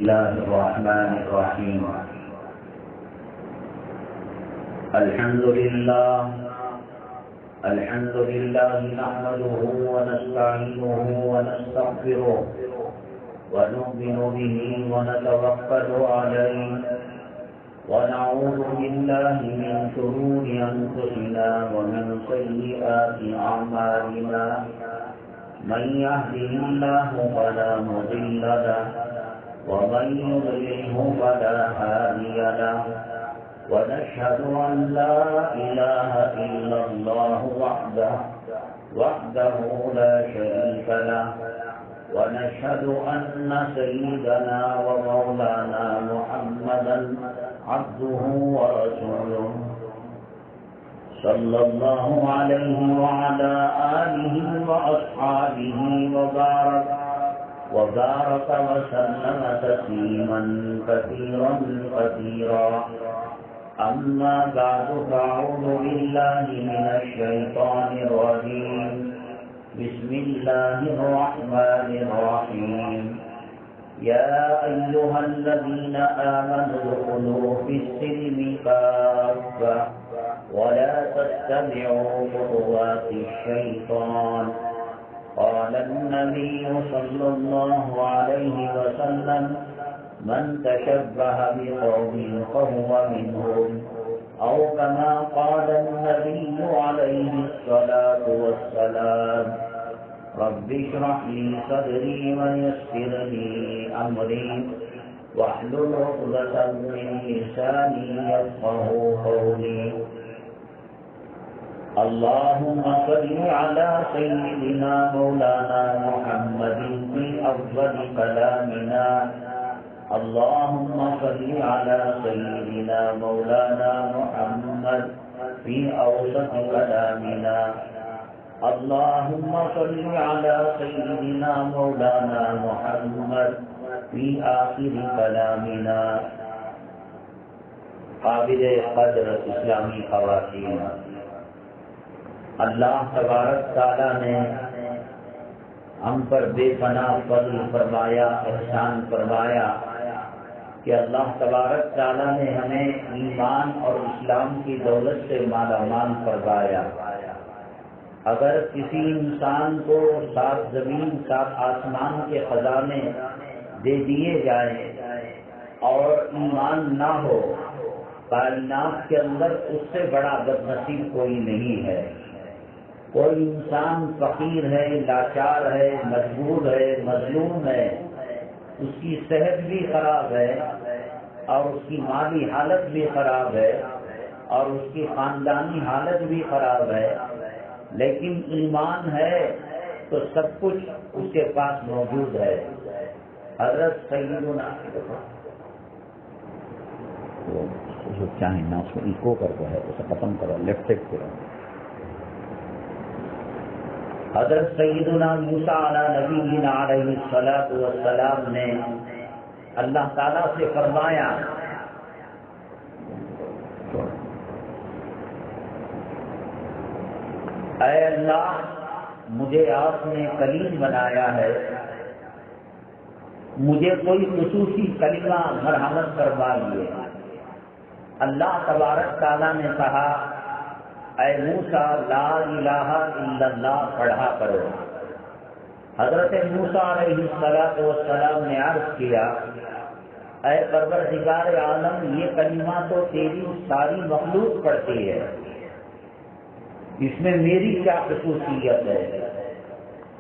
الله الرحمن الرحيم. الحمد لله نحمده ونستعينه ونستغفره ونؤمن به ونتوكل عليه ونعوذ بالله من شرور أنفسنا ومن سيئات أعمالنا. من يهده الله فلا مضل له ومن يضلله فلا هادي له. ونشهد أن لا إله إلا الله وحده لا شريك له. ونشهد أن سيدنا ومولانا محمدا عبده ورسوله صلى الله عليه وعلى آله وأصحابه وبارك وسلم تسليما كثيرا. أما بعد فأعوذ بالله من الشيطان الرجيم. بسم الله الرحمن الرحيم. يا أيها الذين آمنوا ادخلوا في السلم كافة ولا تتبعوا خطوات الشيطان. قال النبي صلى الله عليه وسلم: من تشبه بقوم فهو منهم، أو كما قال النبي عليه الصلاة والسلام: رب اشرح لي صدري ويسر لي أمري واحلل عقدة من لساني يفقهوا قولي. اللهم صل على سيدنا مولانا محمد في أفضل كلامنا. اللهم صل على سيدنا مولانا محمد في أوسط كلامنا. اللهم صل على سيدنا مولانا محمد في آخر كلامنا. قابل قدر اسلامی خواتین، اللہ تبارک تعالیٰ نے ہم پر بے پناہ فضل فرمایا، احسان فرمایا کہ اللہ تبارک تعالیٰ نے ہمیں ایمان اور اسلام کی دولت سے مالا مال فرمایا. اگر کسی انسان کو سات زمین سات آسمان کے خزانے دے دیے جائیں اور ایمان نہ ہو، کائنات کے اندر اس سے بڑا بد نصیب کوئی نہیں ہے. کوئی انسان فقیر ہے، لاچار ہے، مجبور ہے، مظلوم ہے، اس کی صحت بھی خراب ہے اور اس کی مالی حالت بھی خراب ہے اور اس کی خاندانی حالت بھی خراب ہے، لیکن ایمان ہے تو سب کچھ اس کے پاس موجود ہے. حضرت سیدنا جو چاہیں نا اس کو ایکو کر کے ہے اسے ختم کرو، لیفٹ سائڈ کرو. حضرت سیدنا موسیٰ علیہ نبینا علیہ الصلاۃ والسلام نے اللہ تعالیٰ سے فرمایا: اے اللہ، مجھے آپ نے کلیم بنایا ہے، مجھے کوئی خصوصی کلمہ مرحمت فرما لیے. اللہ تبارک تعالیٰ نے کہا: اے موسیٰ، لا الہ الا اللہ پڑھا کرو. حضرت موسیٰ علیہ السلام نے عرض کیا: اے پروردگار عالم، یہ کلمہ تو تیری ساری مخلوق پڑھتی ہے، اس میں میری کیا خصوصیت ہے؟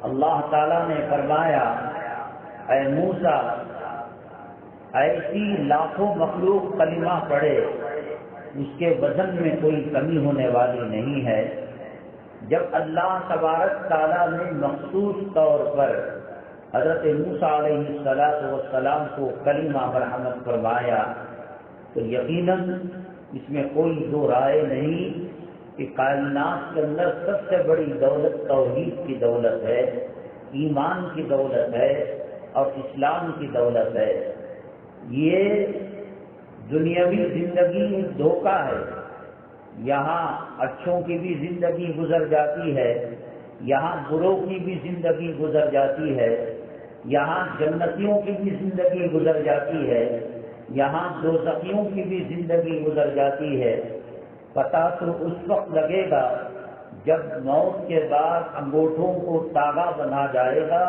اللہ تعالیٰ نے فرمایا: اے موسیٰ، ایسی لاکھوں مخلوق کلمہ پڑھے، اس کے وزن میں کوئی کمی ہونے والی نہیں ہے. جب اللہ تبارک تعالیٰ نے مخصوص طور پر حضرت موسیٰ علیہ السلام کو کلمہ مرحمت فرمایا تو یقیناً اس میں کوئی دو رائے نہیں کہ کائنات کے اندر سب سے بڑی دولت توحید کی دولت ہے، ایمان کی دولت ہے اور اسلام کی دولت ہے. یہ دنیاوی زندگی ایک دھوکہ ہے. یہاں اچھوں کی بھی زندگی گزر جاتی ہے، یہاں بروں کی بھی زندگی گزر جاتی ہے، یہاں جنتیوں کی بھی زندگی گزر جاتی ہے، یہاں دوزخیوں کی بھی زندگی گزر جاتی ہے۔ پتہ تو اس وقت لگے گا جب موت کے بعد انگوٹھوں کو تاغا بنا جائے گا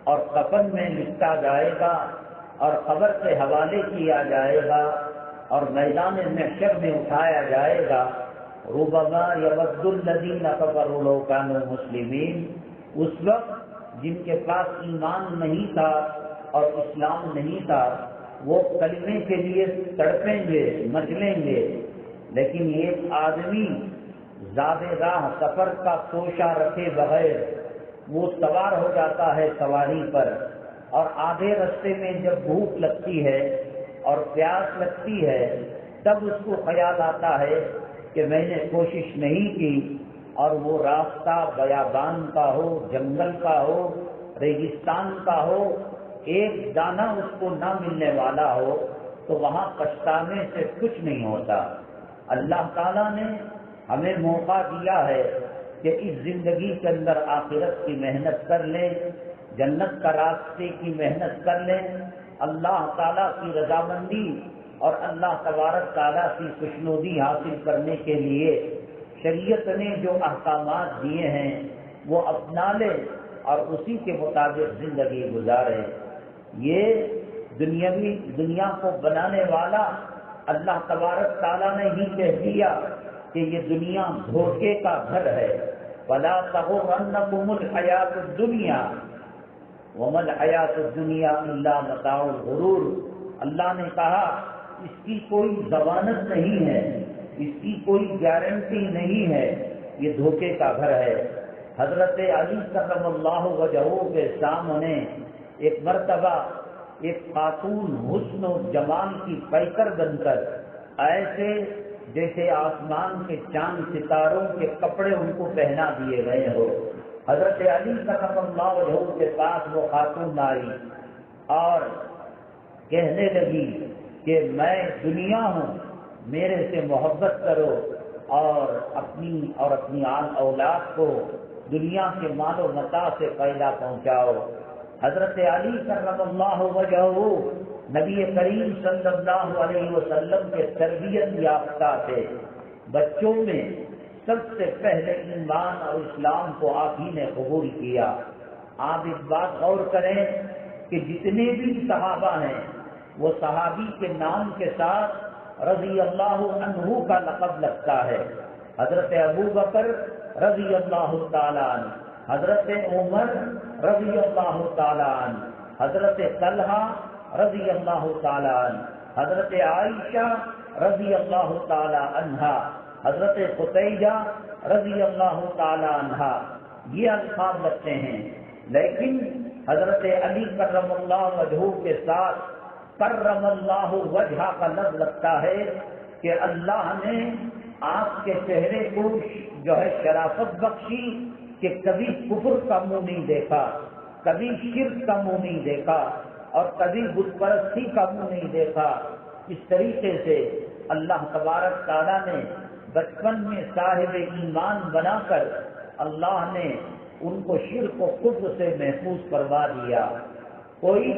اور کفن میں لپٹا جائے گا اور قبر کے حوالے کیا جائے گا اور میدان محشر میں اٹھایا جائے گا۔ ربما یود الذین کفروا لو کانوا مسلمین، اس وقت جن کے پاس ایمان نہیں تھا اور اسلام نہیں تھا وہ کلمے کے لیے تڑپیں گے، مچلیں گے، لیکن ایک آدمی زاد راہ سفر کا توشہ رکھے بغیر وہ سوار ہو جاتا ہے سواری پر، اور آدھے رستے میں جب بھوک لگتی ہے اور پیاس لگتی ہے تب اس کو خیال آتا ہے کہ میں نے کوشش نہیں کی، اور وہ راستہ بیابان کا ہو، جنگل کا ہو، ریگستان کا ہو، ایک دانہ اس کو نہ ملنے والا ہو تو وہاں پچھتانے سے کچھ نہیں ہوتا۔ اللہ تعالیٰ نے ہمیں موقع دیا ہے کہ اس زندگی کے اندر آخرت کی محنت کر لیں، جنت کا راستے کی محنت کر لیں، اللہ تعالیٰ کی رضامندی اور اللہ تبارک تعالیٰ کی خوشنودی حاصل کرنے کے لیے شریعت نے جو احکامات دیے ہیں وہ اپنا لے اور اسی کے مطابق زندگی گزارے۔ یہ دنیا کو بنانے والا اللہ تبارک تعالیٰ نے ہی کہہ دیا کہ یہ دنیا دھوکے کا گھر ہے۔ وَلَا تَغُرَّنَّكُمُ الْحَيَاةُ الدُّنْيَا وَمَا الْحَيَاةُ الدُّنْيَا إِلَّا مَتَاعُ الْغُرُورِ۔ اللہ نے کہا اس کی کوئی ضمانت نہیں ہے، اس کی کوئی گارنٹی نہیں ہے، یہ دھوکے کا گھر ہے۔ حضرت علی کرم اللہ وجہہ کے سامنے ایک مرتبہ ایک خاتون حسن و جمال کی پیکر بن کر ایسے جیسے آسمان کے چاند ستاروں کے کپڑے ان کو پہنا دیے گئے ہو، حضرت علی کرم اللہ وجہہ کے پاس وہ خاتون آئی اور کہنے لگی کہ میں دنیا ہوں، میرے سے محبت کرو اور اپنی اولاد کو دنیا کے مال و متاع سے فائدہ پہنچاؤ۔ حضرت علی کرم اللہ وجہہ نبی کریم صلی اللہ علیہ وسلم کے تربیت یافتہ تھے، بچوں میں سب سے پہلے ایمان اور اسلام کو آپ ہی نے قبول کیا۔ آپ اس بات غور کریں کہ جتنے بھی صحابہ ہیں وہ صحابی کے نام کے ساتھ رضی اللہ عنہ کا لقب لگتا ہے۔ حضرت ابو بکر رضی اللہ تعالیٰ عنہ، حضرت عمر رضی اللہ تعالیٰ عنہ، حضرت طلحہ رضی اللہ تعالیٰ عنہ، حضرت عائشہ رضی اللہ تعالیٰ عنہا، حضرت خدیجہ رضی اللہ تعالیٰ عنہا، یہ الفاظ لگتے ہیں۔ لیکن حضرت علی کرم اللہ وجہہ کے ساتھ کرم اللہ وجہ کا لفظ لگتا ہے کہ اللہ نے آپ کے چہرے کو جو ہے شرافت بخشی کہ کبھی کفر کا منہ نہیں دیکھا، کبھی شرک کا منہ نہیں دیکھا اور کبھی بت پرستی کا منہ نہیں دیکھا۔ اس طریقے سے اللہ تبارک تعالیٰ نے بچپن میں صاحب ایمان بنا کر اللہ نے ان کو شرک و کفر سے محفوظ کروا دیا۔ کوئی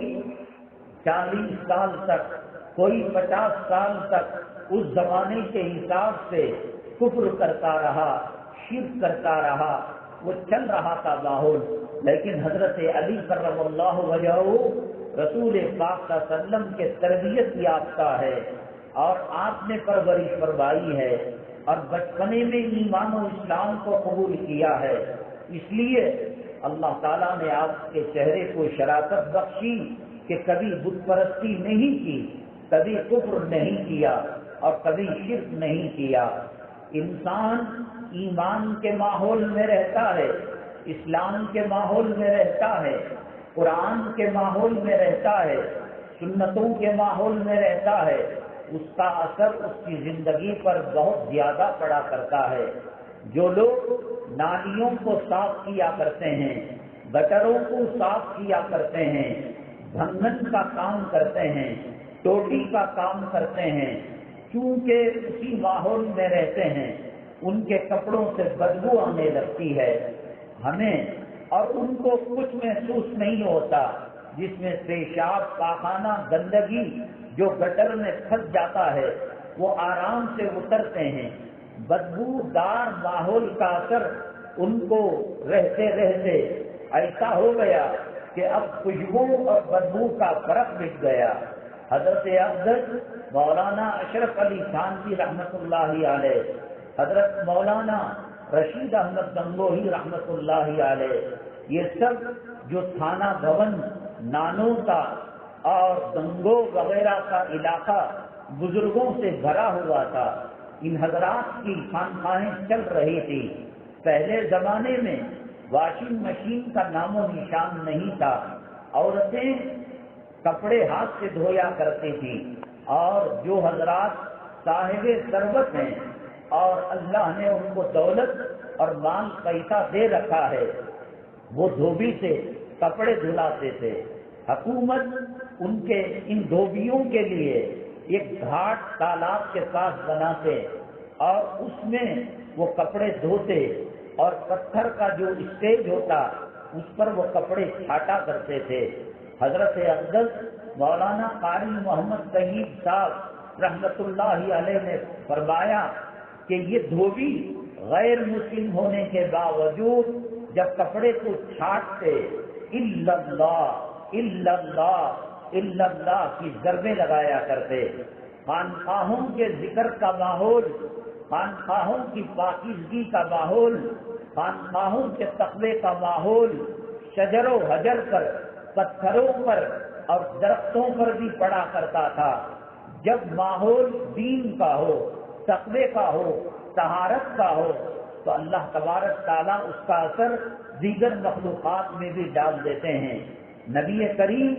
40 سال تک، کوئی 50 سال تک اس زمانے کے حساب سے کفر کرتا رہا، شرک کرتا رہا، وہ چل رہا تھا ماحول، لیکن حضرت علی کرم اللہ وجہہ رسول پاک صلی اللہ علیہ وسلم کے تربیت یافتہ ہے اور آپ نے پرورش فرمائی ہے اور بچپنے میں ایمان و اسلام کو قبول کیا ہے، اس لیے اللہ تعالیٰ نے آپ کے چہرے کو شرافت بخشی کہ کبھی بت پرستی نہیں کی، کبھی کفر نہیں کیا اور کبھی شرک نہیں کیا۔ انسان ایمان کے ماحول میں رہتا ہے، اسلام کے ماحول میں رہتا ہے، قرآن کے ماحول میں رہتا ہے، سنتوں کے ماحول میں رہتا ہے، اس کا اثر اس کی زندگی پر بہت زیادہ پڑا کرتا ہے۔ جو لوگ نالیوں کو صاف کیا کرتے ہیں، گٹروں کو صاف کیا کرتے ہیں، بھنگن کا کام کرتے ہیں، ٹوٹی کا کام کرتے ہیں، چونکہ اسی ماحول میں رہتے ہیں ان کے کپڑوں سے بدبو آنے لگتی ہے ہمیں، اور ان کو کچھ محسوس نہیں ہوتا، جس میں پیشاب پاخانہ گندگی جو گٹر میں پھنس جاتا ہے وہ آرام سے اترتے ہیں. بدبو دار ماحول کا اثر ان کو رہتے رہتے ایسا ہو گیا کہ اب خوشبو اور بدبو کا فرق مٹ گیا. حضرت افضل مولانا اشرف علی تھانوی رحمۃ اللہ علیہ، حضرت مولانا رشید احمد گنگوہی رحمۃ اللہ علیہ، یہ سب جو تھانہ بھون، نانوتا اور گنگو وغیرہ کا علاقہ بزرگوں سے بھرا ہوا تھا، ان حضرات کی خانقاہیں چل رہی تھی. پہلے زمانے میں واشنگ مشین کا نام و نشان نہیں تھا. عورتیں کپڑے ہاتھ سے دھویا کرتی تھیں، اور جو حضرات صاحب ثروت ہیں اور اللہ نے ان کو دولت اور مال پیسہ دے رکھا ہے، وہ دھوبی سے کپڑے دھلاتے تھے. حکومت ان کے ان دھوبیوں کے لیے ایک گھاٹ تالاب کے پاس بناتے اور اس میں وہ کپڑے دھوتے، اور پتھر کا جو اسٹیج ہوتا اس پر وہ کپڑے چھاٹا کرتے تھے. حضرت افضل مولانا قاری محمد طیب صاحب رحمۃ اللہ علیہ نے فرمایا کہ یہ دھوبی غیر مسلم ہونے کے باوجود جب کپڑے کو چھاٹتے الا اللہ الا اللہ الا اللہ کی ضربیں لگایا کرتے. خانقاہوں کے ذکر کا ماحول، خانقاہوں کی پاکیزگی کا ماحول، خانقاہوں کے تقوی کا ماحول شجر و حجر پر، پتھروں پر اور درختوں پر بھی پڑا کرتا تھا. جب ماحول دین کا ہو، تقوی کا ہو، طہارت کا ہو، تو اللہ تبارک تعالیٰ اس کا اثر دیگر مخلوقات میں بھی ڈال دیتے ہیں. نبی کریم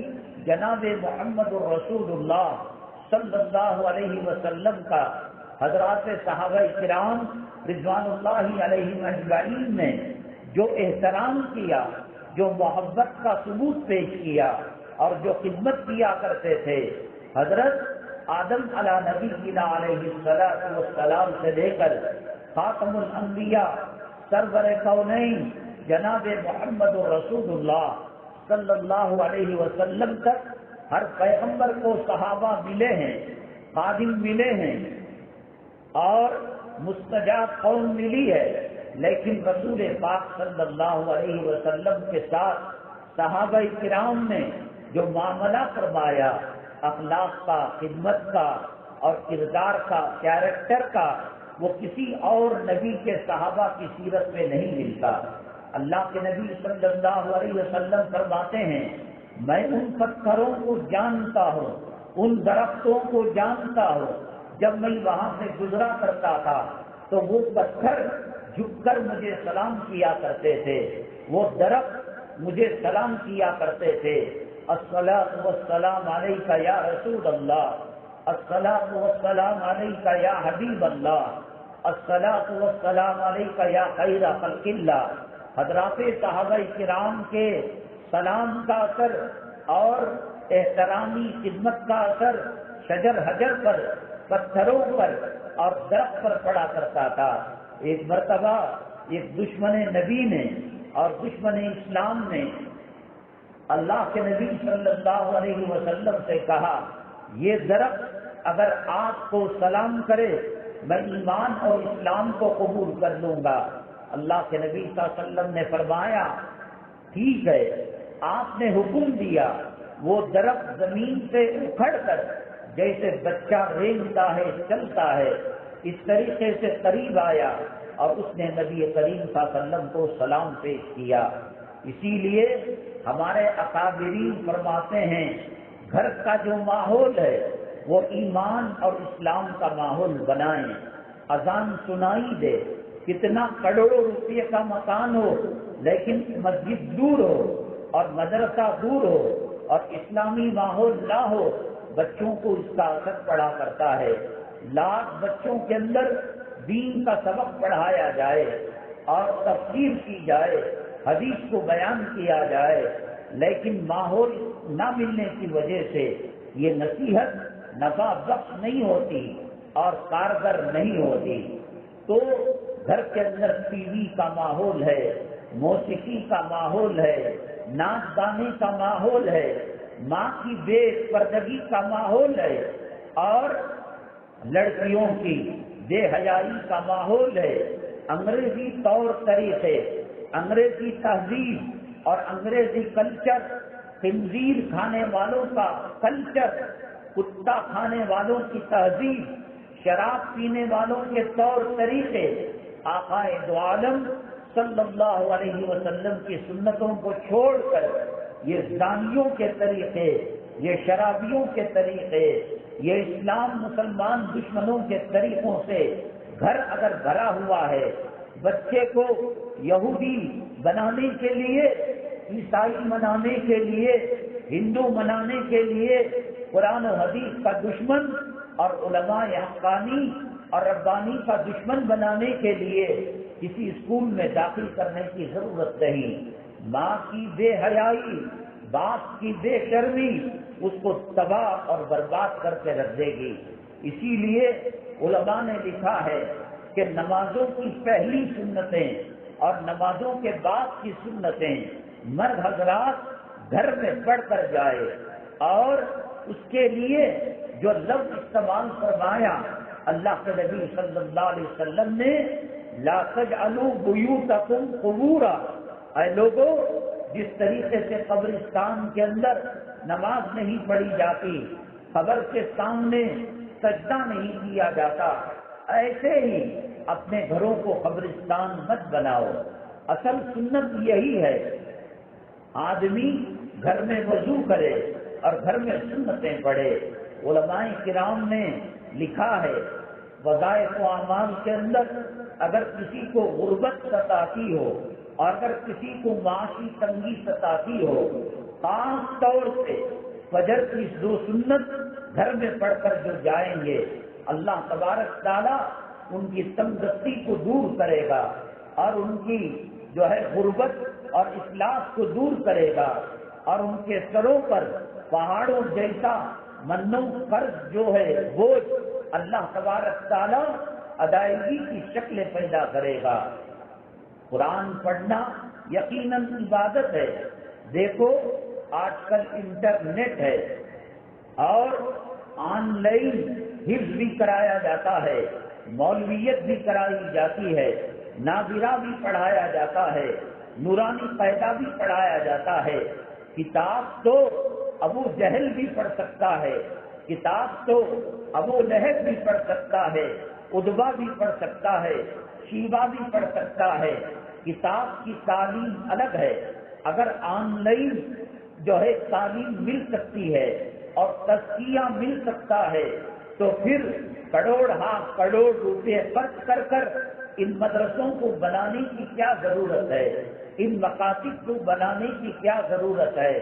جناب محمد الرسول اللہ صلی اللہ علیہ وسلم کا حضرات صحابہ کرام رضوان اللہ علیہم اجمعین نے جو احترام کیا، جو محبت کا ثبوت پیش کیا اور جو خدمت کیا کرتے تھے، حضرت آدم علی نبینا علیہ السلام سے لے کر خاتم الانبیاء سرور کونین جناب محمد رسول اللہ صلی اللہ علیہ وسلم تک ہر پیغمبر کو صحابہ ملے ہیں، خادم ملے ہیں اور مستجاب قوم ملی ہے، لیکن رسول پاک صلی اللہ علیہ وسلم کے ساتھ صحابہ کرام نے جو معاملہ فرمایا، اخلاق کا، خدمت کا اور کردار کا، کیریکٹر کا، وہ کسی اور نبی کے صحابہ کی سیرت میں نہیں ملتا. اللہ کے نبی صلی اللہ علیہ وسلم فرماتے ہیں، میں ان پتھروں کو جانتا ہوں، ان درختوں کو جانتا ہوں، جب میں وہاں سے گزرا کرتا تھا تو وہ پتھر جھک کر مجھے سلام کیا کرتے تھے، وہ درخت مجھے سلام کیا کرتے تھے. الصلاۃ والسلام علیک یا رسول اللہ، الصلاۃ والسلام علیک یا حبیب اللہ، الصلاۃ والسلام علیک یا خیر خلق اللہ. حضرات صحابہ کرام کے سلام کا اثر اور احترامی خدمت کا اثر شجر حجر پر، پتھروں پر اور درخت پر پڑا کرتا تھا. ایک مرتبہ ایک دشمن نبی نے اور دشمن اسلام نے اللہ کے نبی صلی اللہ علیہ وسلم سے کہا، یہ درخت اگر آپ کو سلام کرے میں ایمان اور اسلام کو قبول کر لوں گا. اللہ کے نبی صلی اللہ علیہ وسلم نے فرمایا، ٹھیک ہے. آپ نے حکم دیا، وہ درخت زمین سے اکھڑ کر جیسے بچہ رینگتا ہے، چلتا ہے، اس طریقے سے قریب آیا اور اس نے نبی کریم صلی اللہ علیہ وسلم کو سلام پیش کیا. اسی لیے ہمارے اکابرین فرماتے ہیں، گھر کا جو ماحول ہے وہ ایمان اور اسلام کا ماحول بنائیں. اذان سنائی دے، کتنا کروڑوں روپے کا مکان ہو لیکن مسجد دور ہو اور مدرسہ دور ہو اور اسلامی ماحول نہ ہو، بچوں کو اس کا اثر پڑا کرتا ہے. لاکھ بچوں کے اندر دین کا سبق پڑھایا جائے اور تفسیر کی جائے، حدیث کو بیان کیا جائے، لیکن ماحول نہ ملنے کی وجہ سے یہ نصیحت نفع بخش نہیں ہوتی اور کارگر نہیں ہوتی. تو گھر کے اندر ٹی وی کا ماحول ہے، موسیقی کا ماحول ہے، ناچ گانے کا ماحول ہے، ماں کی بے پردگی کا ماحول ہے، اور لڑکیوں کی بے حیائی کا ماحول ہے، انگریزی طور طریقے، انگریزی تہذیب اور انگریزی کلچر، خنزیر کھانے والوں کا کلچر، کتا کھانے والوں کی تہذیب، شراب پینے والوں کے طور طریقے، آقا دو عالم صلی اللہ علیہ وسلم کی سنتوں کو چھوڑ کر یہ زانیوں کے طریقے، یہ شرابیوں کے طریقے، یہ اسلام مسلمان دشمنوں کے طریقوں سے گھر اگر بھرا ہوا ہے، بچے کو یہودی بنانے کے لیے، عیسائی بنانے کے لیے، ہندو بنانے کے لیے، قرآن و حدیث کا دشمن اور علماء حقانی اور ربانی کا دشمن بنانے کے لیے کسی اسکول میں داخل کرنے کی ضرورت نہیں۔ ماں کی بے حیائی، باپ کی بے شرمی اس کو تباہ اور برباد کر کے رکھ دے گی۔ اسی لیے علماء نے لکھا ہے کہ نمازوں کی پہلی سنتیں اور نمازوں کے بعد کی سنتیں مرد حضرات گھر میں پڑھ کر جائے، اور اس کے لیے جو لفظ استعمال فرمایا اللہ کے نبی صلی اللہ علیہ وسلم نے، لا تجعلوا بیوتکم قبورا، اے لوگوں جس طریقے سے قبرستان کے اندر نماز نہیں پڑھی جاتی، قبر کے سامنے سجدہ نہیں کیا جاتا، ایسے ہی اپنے گھروں کو قبرستان مت بناؤ۔ اصل سنت یہی ہے، آدمی گھر میں وضو کرے اور گھر میں سنتیں پڑھے۔ علماء کرام نے لکھا ہے وظائف و اعمال کے اندر اگر کسی کو غربت ستاتی ہو اور اگر کسی کو معاشی تنگی ستاتی ہو، خاص طور سے فجر کی 2 سنت گھر میں پڑھ کر جو جائیں گے، اللہ تبارک تعالیٰ ان کی تنگ دستی کو دور کرے گا اور ان کی جو ہے غربت اور افلاس کو دور کرے گا، اور ان کے سروں پر پہاڑوں جیسا منوں قرض جو ہے بوجھ اللہ تبارک تعالیٰ ادائیگی کی شکل پیدا کرے گا۔ قرآن پڑھنا یقیناً عبادت ہے۔ دیکھو آج کل انٹرنیٹ ہے اور آن لائن حفظ بھی کرایا جاتا ہے، مولویت بھی کرائی جاتی ہے، نابرا بھی پڑھایا جاتا ہے، نورانی قاعدہ بھی پڑھایا جاتا ہے۔ کتاب تو ابو جہل بھی پڑھ سکتا ہے، کتاب تو ابو لہب بھی پڑھ سکتا ہے، ادبا بھی پڑھ سکتا ہے، شیبہ بھی پڑھ سکتا ہے۔ کتاب کی تعلیم الگ ہے۔ اگر آن لائن جو ہے تعلیم مل سکتی ہے اور تزکیہ مل سکتا ہے تو پھر کروڑ روپے خرچ کر کر ان مدرسوں کو بنانے کی کیا ضرورت ہے؟ ان مقاصد کو بنانے کی کیا ضرورت ہے؟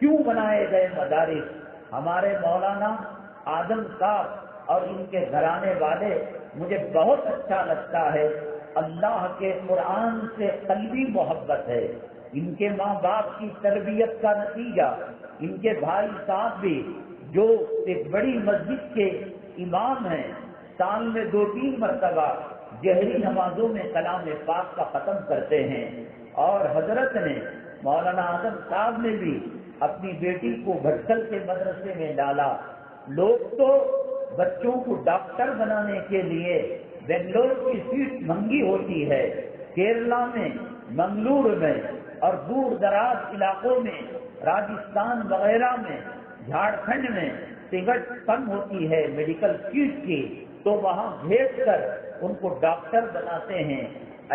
کیوں بنائے گئے مدارس؟ ہمارے مولانا اعظم صاحب اور ان کے گھرانے والے مجھے بہت اچھا لگتا ہے، اللہ کے قرآن سے قلبی محبت ہے۔ ان کے ماں باپ کی تربیت کا نتیجہ، ان کے بھائی صاحب بھی جو ایک بڑی مسجد کے امام ہیں، سال میں 2-3 مرتبہ جہری نمازوں میں کلام پاک کا ختم کرتے ہیں، اور حضرت نے مولانا اعظم صاحب نے بھی اپنی بیٹی کو بھٹکل کے مدرسے میں ڈالا۔ لوگ تو بچوں کو ڈاکٹر بنانے کے لیے بنگلور کی سیٹ مہنگی ہوتی ہے، کیرلا میں، منگلور میں اور دور دراز علاقوں میں، راجستھان وغیرہ میں، جھارکھنڈ میں ٹکٹ کم ہوتی ہے میڈیکل سیٹ کی، تو وہاں بھیج کر ان کو ڈاکٹر بناتے ہیں۔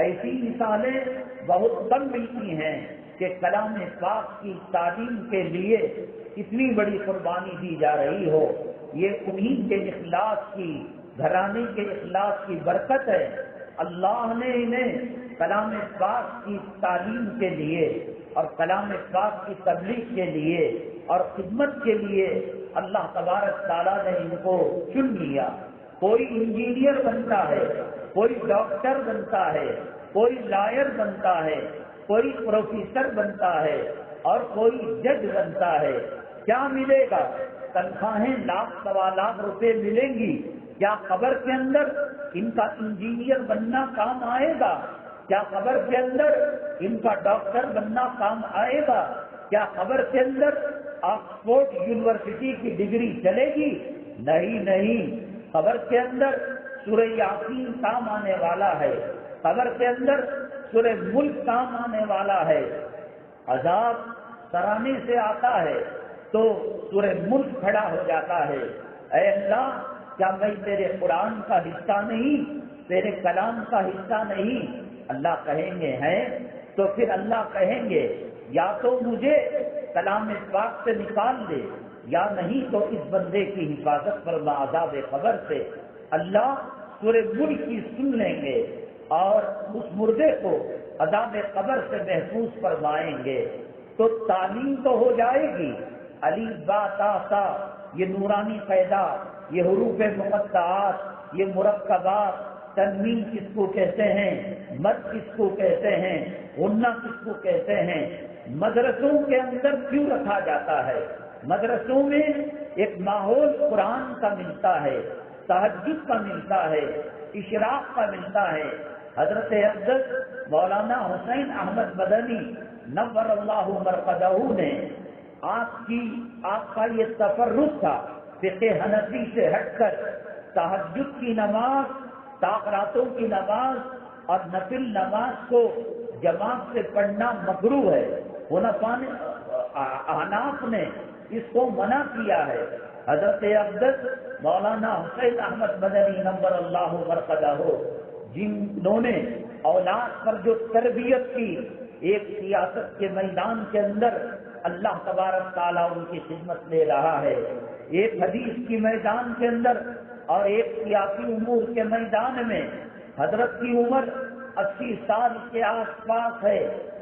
ایسی مثالیں بہت کم ملتی ہیں کہ کلام پاک کی تعلیم کے لیے اتنی بڑی قربانی دی جا رہی ہو۔ یہ انہی کے اخلاص کی، گھرانے کے اخلاص کی برکت ہے۔ اللہ نے انہیں کلام پاک کی تعلیم کے لیے اور کلام پاک کی تبلیغ کے لیے اور خدمت کے لیے اللہ تبارک تعالیٰ نے ان کو چن لیا۔ کوئی انجینئر بنتا ہے، کوئی ڈاکٹر بنتا ہے، کوئی لائر بنتا ہے، کوئی پروفیسر بنتا ہے اور کوئی جج بنتا ہے۔ کیا ملے گا؟ تنخواہیں لاکھ سوا لاکھ روپے ملیں گی۔ کیا قبر کے اندر ان کا انجینئر بننا کام آئے گا؟ کیا قبر کے اندر ان کا ڈاکٹر بننا کام آئے گا؟ کیا قبر کے اندر آکسفورڈ یونیورسٹی کی ڈگری چلے گی؟ نہیں، قبر کے اندر سورہ یاسین کام آنے والا ہے، قبر کے اندر سورہ ملک کام آنے والا ہے۔ عذاب سرانے سے آتا ہے تو سورہ ملک کھڑا ہو جاتا ہے، اے اللہ کیا میں تیرے قرآن کا حصہ نہیں، تیرے کلام کا حصہ نہیں؟ اللہ کہیں گے ہیں، تو پھر اللہ کہیں گے یا تو مجھے کلام پاک سے نکال دے، یا نہیں تو اس بندے کی حفاظت فرما عذاب قبر سے۔ اللہ سورہ ملک کی سن لیں گے اور اس مردے کو عذاب قبر سے محفوظ فرمائیں گے، تو تعلیم تو ہو جائے گی، الف با تا سا، یہ نورانی پیدا، یہ حروف مقطعات، یہ مرکبات، تنوین کس کو کہتے ہیں، مد کس کو کہتے ہیں، غنہ کس کو کہتے ہیں، مدرسوں کے اندر کیوں رکھا جاتا ہے؟ مدرسوں میں ایک ماحول قرآن کا ملتا ہے، تہجد کا ملتا ہے، اشراق کا ملتا ہے۔ حضرت افضل مولانا حسین احمد مدنی نور اللہ مرقدہ نے آپ کا یہ تفرد تھا فقہ حنفی سے ہٹ کر تہجد کی نماز، تاخراتوں کی نماز اور نفل نماز کو جماعت سے پڑھنا مکروہ ہے۔ احناف نے اس کو منع کیا ہے۔ حضرت افضل مولانا حسین احمد مدنی نور اللہ مرقدہ جنہوں نے اولاد پر جو تربیت کی، ایک سیاست کے میدان کے اندر اللہ تبارک تعالیٰ ان کی خدمت لے رہا ہے، ایک حدیث کی میدان کے اندر اور ایک سیاسی امور کے میدان میں۔ حضرت کی عمر 80 سال کے آس پاس ہے۔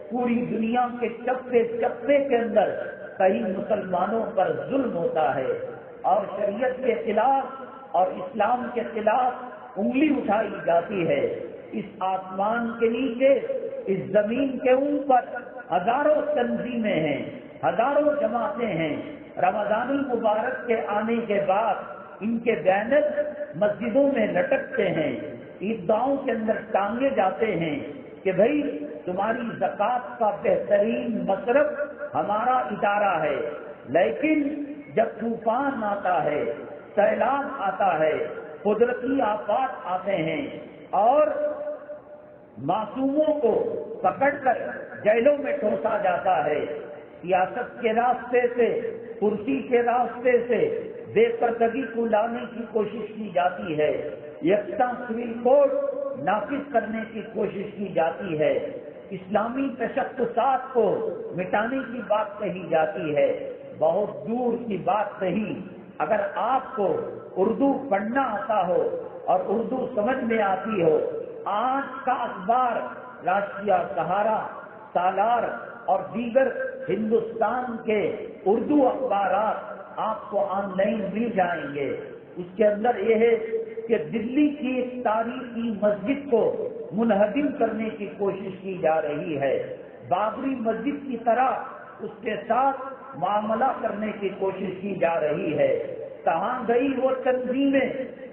پوری دنیا کے چپے چپے کے اندر کئی مسلمانوں پر ظلم ہوتا ہے اور شریعت کے خلاف اور اسلام کے خلاف انگلی اٹھائی جاتی ہے۔ اس آسمان کے نیچے، اس زمین کے اوپر ہزاروں تنظیمیں ہیں، ہزاروں جماعتیں ہیں۔ رمضان المبارک کے آنے کے بعد ان کے بینر مسجدوں میں لٹکتے ہیں، عیدگاہوں کے اندر ٹانگے جاتے ہیں کہ بھائی تمہاری زکوٰۃ کا بہترین مصرف ہمارا ادارہ ہے۔ لیکن جب طوفان آتا ہے، سیلاب آتا ہے، قدرتی آفات آتے ہیں اور معصوموں کو پکڑ کر جیلوں میں ٹھوسا جاتا ہے، سیاست کے راستے سے، کرسی کے راستے سے بے پردگی کو لانے کی کوشش کی جاتی ہے، یکساں سول کوڈ نافذ کرنے کی کوشش کی جاتی ہے، اسلامی تشخصات کو مٹانے کی بات کہی جاتی ہے۔ بہت دور کی بات نہیں، اگر آپ کو اردو پڑھنا آتا ہو اور اردو سمجھ میں آتی ہو، آج کا اخبار راشٹریہ سہارا، سالار اور دیگر ہندوستان کے اردو اخبارات آپ کو آن لائن مل جائیں گے۔ اس کے اندر یہ ہے کہ دلی کی ایک تاریخی مسجد کو منہدم کرنے کی کوشش کی جا رہی ہے، بابری مسجد کی طرح اس کے ساتھ معاملہ کرنے کی کوشش کی جا رہی ہے۔ کہاں گئی وہ تنظیمیں،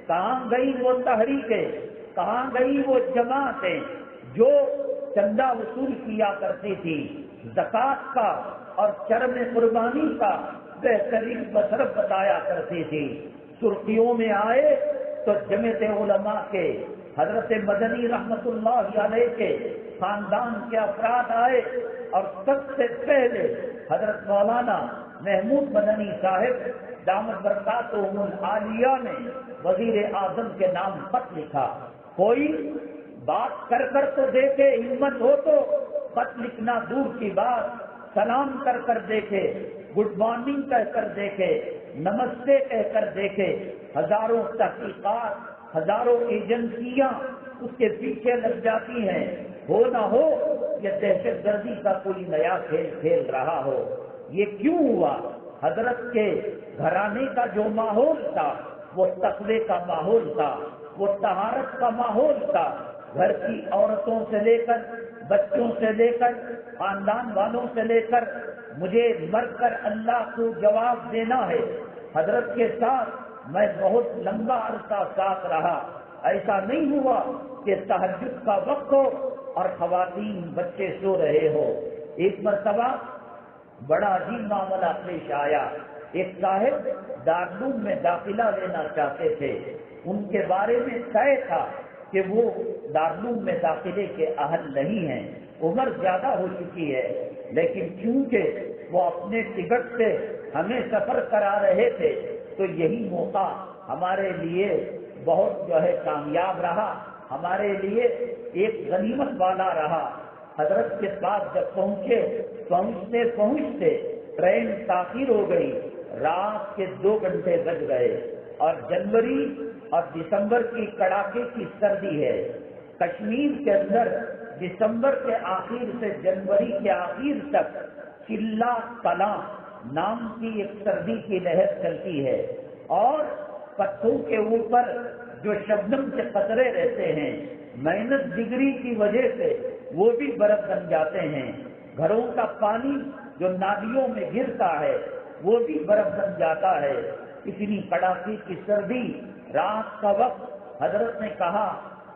کہاں گئی وہ تحریکیں، کہاں گئی وہ جماعتیں جو چندہ وصول کیا کرتی تھی، زکوٰۃ کا اور چرم قربانی کا بہترین مصرف بتایا کرتی تھی؟ سرخیوں میں آئے تو جمعیت علماء کے حضرت مدنی رحمت اللہ علیہ کے خاندان کے افراد آئے اور سب سے پہلے حضرت مولانا محمود مدنی صاحب دامت برکاتہم العالیہ نے وزیر اعظم کے نام خط لکھا۔ کوئی بات کر کر تو دیکھے، ہمت ہو تو خط لکھنا دور کی بات، سلام کر کر دیکھے، گڈ مارننگ کہہ کر دیکھے، نمستے کہہ کر دیکھے۔ ہزاروں تحقیقات، ہزاروں ایجنسیاں اس کے پیچھے لگ جاتی ہیں، ہو نہ ہو یہ دہشت گردی کا کوئی نیا کھیل کھیل رہا ہو۔ یہ کیوں ہوا؟ حضرت کے گھرانے کا جو ماحول تھا وہ تقوی کا ماحول تھا، وہ طہارت کا ماحول تھا۔ گھر کی عورتوں سے لے کر، بچوں سے لے کر، خاندان والوں سے لے کر، مجھے مر کر اللہ کو جواب دینا ہے۔ حضرت کے ساتھ میں بہت لمبا عرصہ ساتھ رہا، ایسا نہیں ہوا کہ تہجد کا وقت ہو اور خواتین بچے سو رہے ہو۔ ایک مرتبہ بڑا عجیب معاملہ پیش آیا. ایک صاحب دارالعلوم میں داخلہ لینا چاہتے تھے. ان کے بارے میں طے تھا کہ وہ دارالعلوم میں داخلے کے اہل نہیں ہیں، عمر زیادہ ہو چکی ہے، لیکن چونکہ وہ اپنے ٹکٹ سے ہمیں سفر کرا رہے تھے تو یہی موقع ہمارے لیے بہت کامیاب رہا، ہمارے لیے ایک غنیمت والا رہا. حضرت کے پاس جب پہنچتے پہنچتے ٹرین تاخیر ہو گئی، رات کے 2 گھنٹے بج گئے، اور جنوری اور دسمبر کی کڑاکے کی سردی ہے. کشمیر کے اندر دسمبر کے آخر سے جنوری کے آخر تک چلا کلاں نام کی ایک سردی کی لہر چلتی ہے، اور پتھروں کے اوپر جو شبنم کے قطرے رہتے ہیں -ڈگری کی وجہ سے وہ بھی برف بن جاتے ہیں. گھروں کا پانی جو نالیوں میں گرتا ہے وہ بھی برف بن جاتا ہے. اتنی کڑاکی کی سردی، رات کا وقت. حضرت نے کہا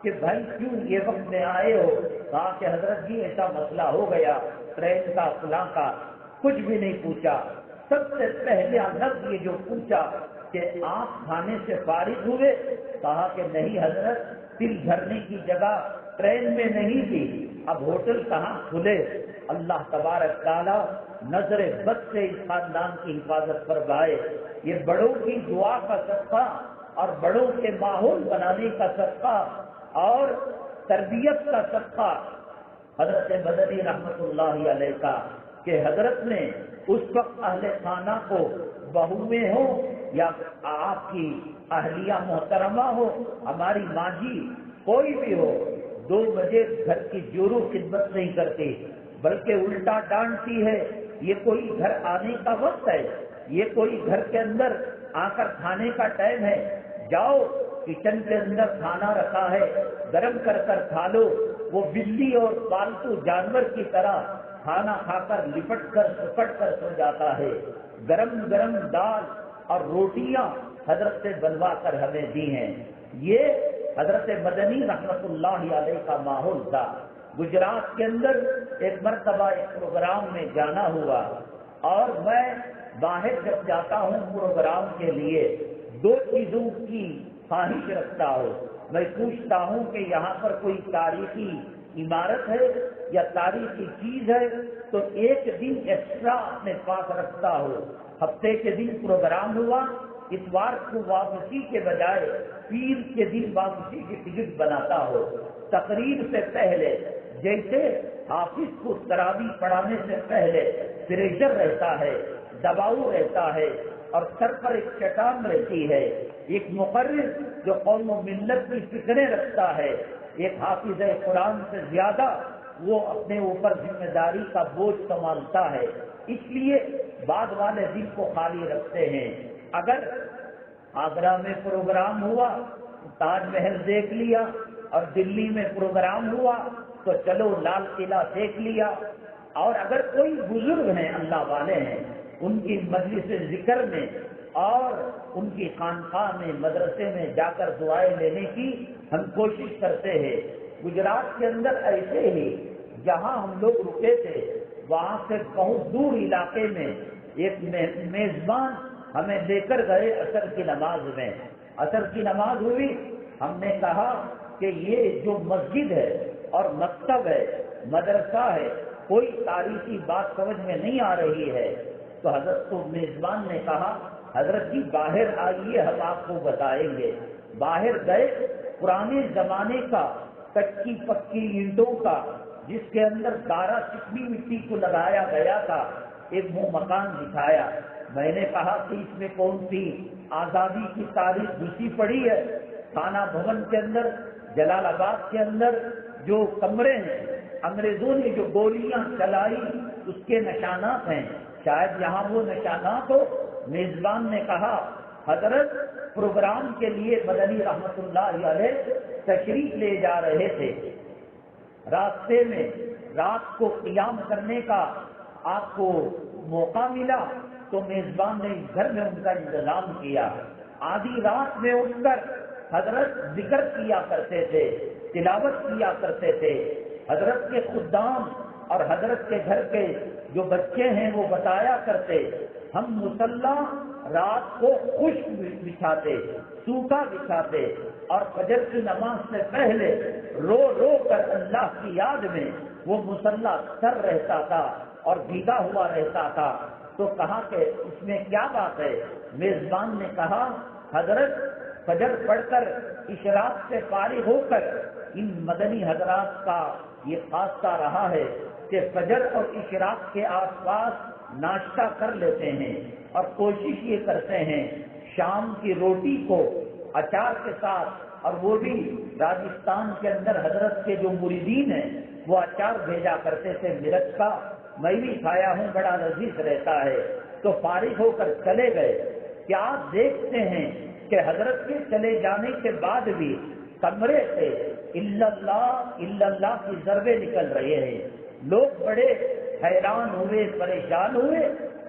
کہ بھائی کیوں یہ وقت میں آئے ہو؟ کہا کہ حضرت جی ایسا مسئلہ ہو گیا ٹرین کا فلاں کا. کچھ بھی نہیں پوچھا، سب سے پہلے لفظ یہ جو پوچھا کہ آپ کھانے سے فارغ ہوئے؟ کہا کہ نہیں حضرت، تل جھرنے کی جگہ ٹرین میں نہیں تھی، اب ہوٹل کہاں کھلے. اللہ تبارک تعالی نظر بد سے اس خاندان کی حفاظت فرمائے. یہ بڑوں کی دعا کا صدقہ اور بڑوں کے ماحول بنانے کا صدقہ اور تربیت کا صدقہ حضرت مدنی رحمت اللہ علیہ کا، کہ حضرت نے اس وقت اہل خانہ کو، بہویں ہو یا آپ کی اہلیہ محترمہ ہو، ہماری ماں جی کوئی بھی ہو، 2 بجے گھر کی جورو خدمت نہیں کرتی بلکہ الٹا ڈانٹتی ہے. یہ کوئی گھر آنے کا وقت ہے؟ یہ کوئی گھر کے اندر آ کر کھانے کا ٹائم ہے؟ جاؤ کچن کے اندر کھانا رکھا ہے، گرم کر کر کھا لو. وہ بلی اور پالتو جانور کی طرح کھانا کھا کر لپٹ کر سپٹ کر سو جاتا ہے. گرم گرم دال اور روٹیاں حضرت سے بنوا کر ہمیں دی ہیں. یہ حضرت مدنی رحمت اللہ علیہ کا ماحول تھا. گجرات کے اندر ایک مرتبہ ایک پروگرام میں جانا ہوا، اور میں باہر جب جاتا ہوں پروگرام کے لیے 2 چیزوں کی خواہش رکھتا ہوں. میں پوچھتا ہوں کہ یہاں پر کوئی تاریخی عمارت ہے یا تاریخی چیز ہے، تو ایک دن ایکسٹرا اپنے پاس رکھتا ہوں. ہفتے کے دن پروگرام ہوا، اتوار کو واپسی کے بجائے پیر کے دن واپسی کی ٹکٹ بناتا ہو. تقریر سے پہلے جیسے حافظ کو تراویح پڑھانے سے پہلے پریشر رہتا ہے، دباؤ رہتا ہے، اور سر پر ایک چٹان رہتی ہے. ایک مقرر جو قوم و ملت کی فکریں رکھتا ہے، ایک حافظ قرآن سے زیادہ وہ اپنے اوپر ذمہ داری کا بوجھ سنبھالتا ہے. اس لیے بعد والے دن کو خالی رکھتے ہیں. اگر آگرہ میں پروگرام ہوا تاج محل دیکھ لیا، اور دلی میں پروگرام ہوا تو چلو لال قلعہ دیکھ لیا. اور اگر کوئی بزرگ ہیں، اللہ والے ہیں، ان کی مجلس ذکر میں اور ان کی خانقاہ میں، مدرسے میں جا کر دعائیں لینے کی ہم کوشش کرتے ہیں. گجرات کے اندر ایسے ہی جہاں ہم لوگ رکے تھے وہاں سے بہت دور علاقے میں ایک میزبان ہمیں لے کر گئے عصر کی نماز میں. عصر کی نماز ہوئی، ہم نے کہا کہ یہ جو مسجد ہے اور مکتب ہے، مدرسہ ہے، کوئی تاریخی بات سمجھ میں نہیں آ رہی ہے. تو حضرت کو میزبان نے کہا حضرت جی باہر آئیے، ہم آپ کو بتائیں گے. باہر گئے، پرانے زمانے کا کچی پکی اینٹوں کا جس کے اندر دارا چکنی مٹی کو لگایا گیا تھا ایک مکان دکھایا. میں نے کہا کہ اس میں کون سی آزادی کی تاریخ گھسی پڑی ہے؟ تھانہ بھون کے اندر، جلال آباد کے اندر جو کمرے ہیں، انگریزوں نے جو گولیاں چلائی اس کے نشانات ہیں، شاید یہاں وہ نشانات ہو. میزبان نے کہا حضرت پروگرام کے لیے مدنی رحمت اللہ علیہ تشریف لے جا رہے تھے، راستے میں رات کو قیام کرنے کا آپ کو موقع ملا تو میزبان نے گھر میں ان کا انتظام کیا. آدھی رات میں اٹھ کر حضرت ذکر کیا کرتے تھے، تلاوت کیا کرتے تھے. حضرت کے خدام اور حضرت کے گھر کے جو بچے ہیں وہ بتایا کرتے ہم مصلی رات کو خشک بچھاتے، سوکھا بچھاتے، اور فجر کی نماز سے پہلے رو رو کر اللہ کی یاد میں وہ مصلی سر رہتا تھا اور بھیگا ہوا رہتا تھا۔ تو کہا کہ اس میں کیا بات ہے؟ میزبان نے کہا حضرت فجر پڑھ کر اشراق سے فارغ ہو کر ان مدنی حضرات کا یہ خاصہ رہا ہے کہ فجر اور اشراق کے آس پاس ناشتہ کر لیتے ہیں اور کوشش یہ کرتے ہیں شام کی روٹی کو اچار کے ساتھ، اور وہ بھی راجستھان کے اندر حضرت کے جو مریدین ہیں وہ اچار بھیجا کرتے تھے مرچ کا، میں بھی کھایا ہوں، بڑا لذیذ رہتا ہے۔ تو فارغ ہو کر چلے گئے۔ کیا آپ دیکھتے ہیں کہ حضرت کے چلے جانے کے بعد بھی کمرے سے اللہ کی ضربیں نکل رہے ہیں۔ لوگ بڑے حیران ہوئے، پریشان ہوئے۔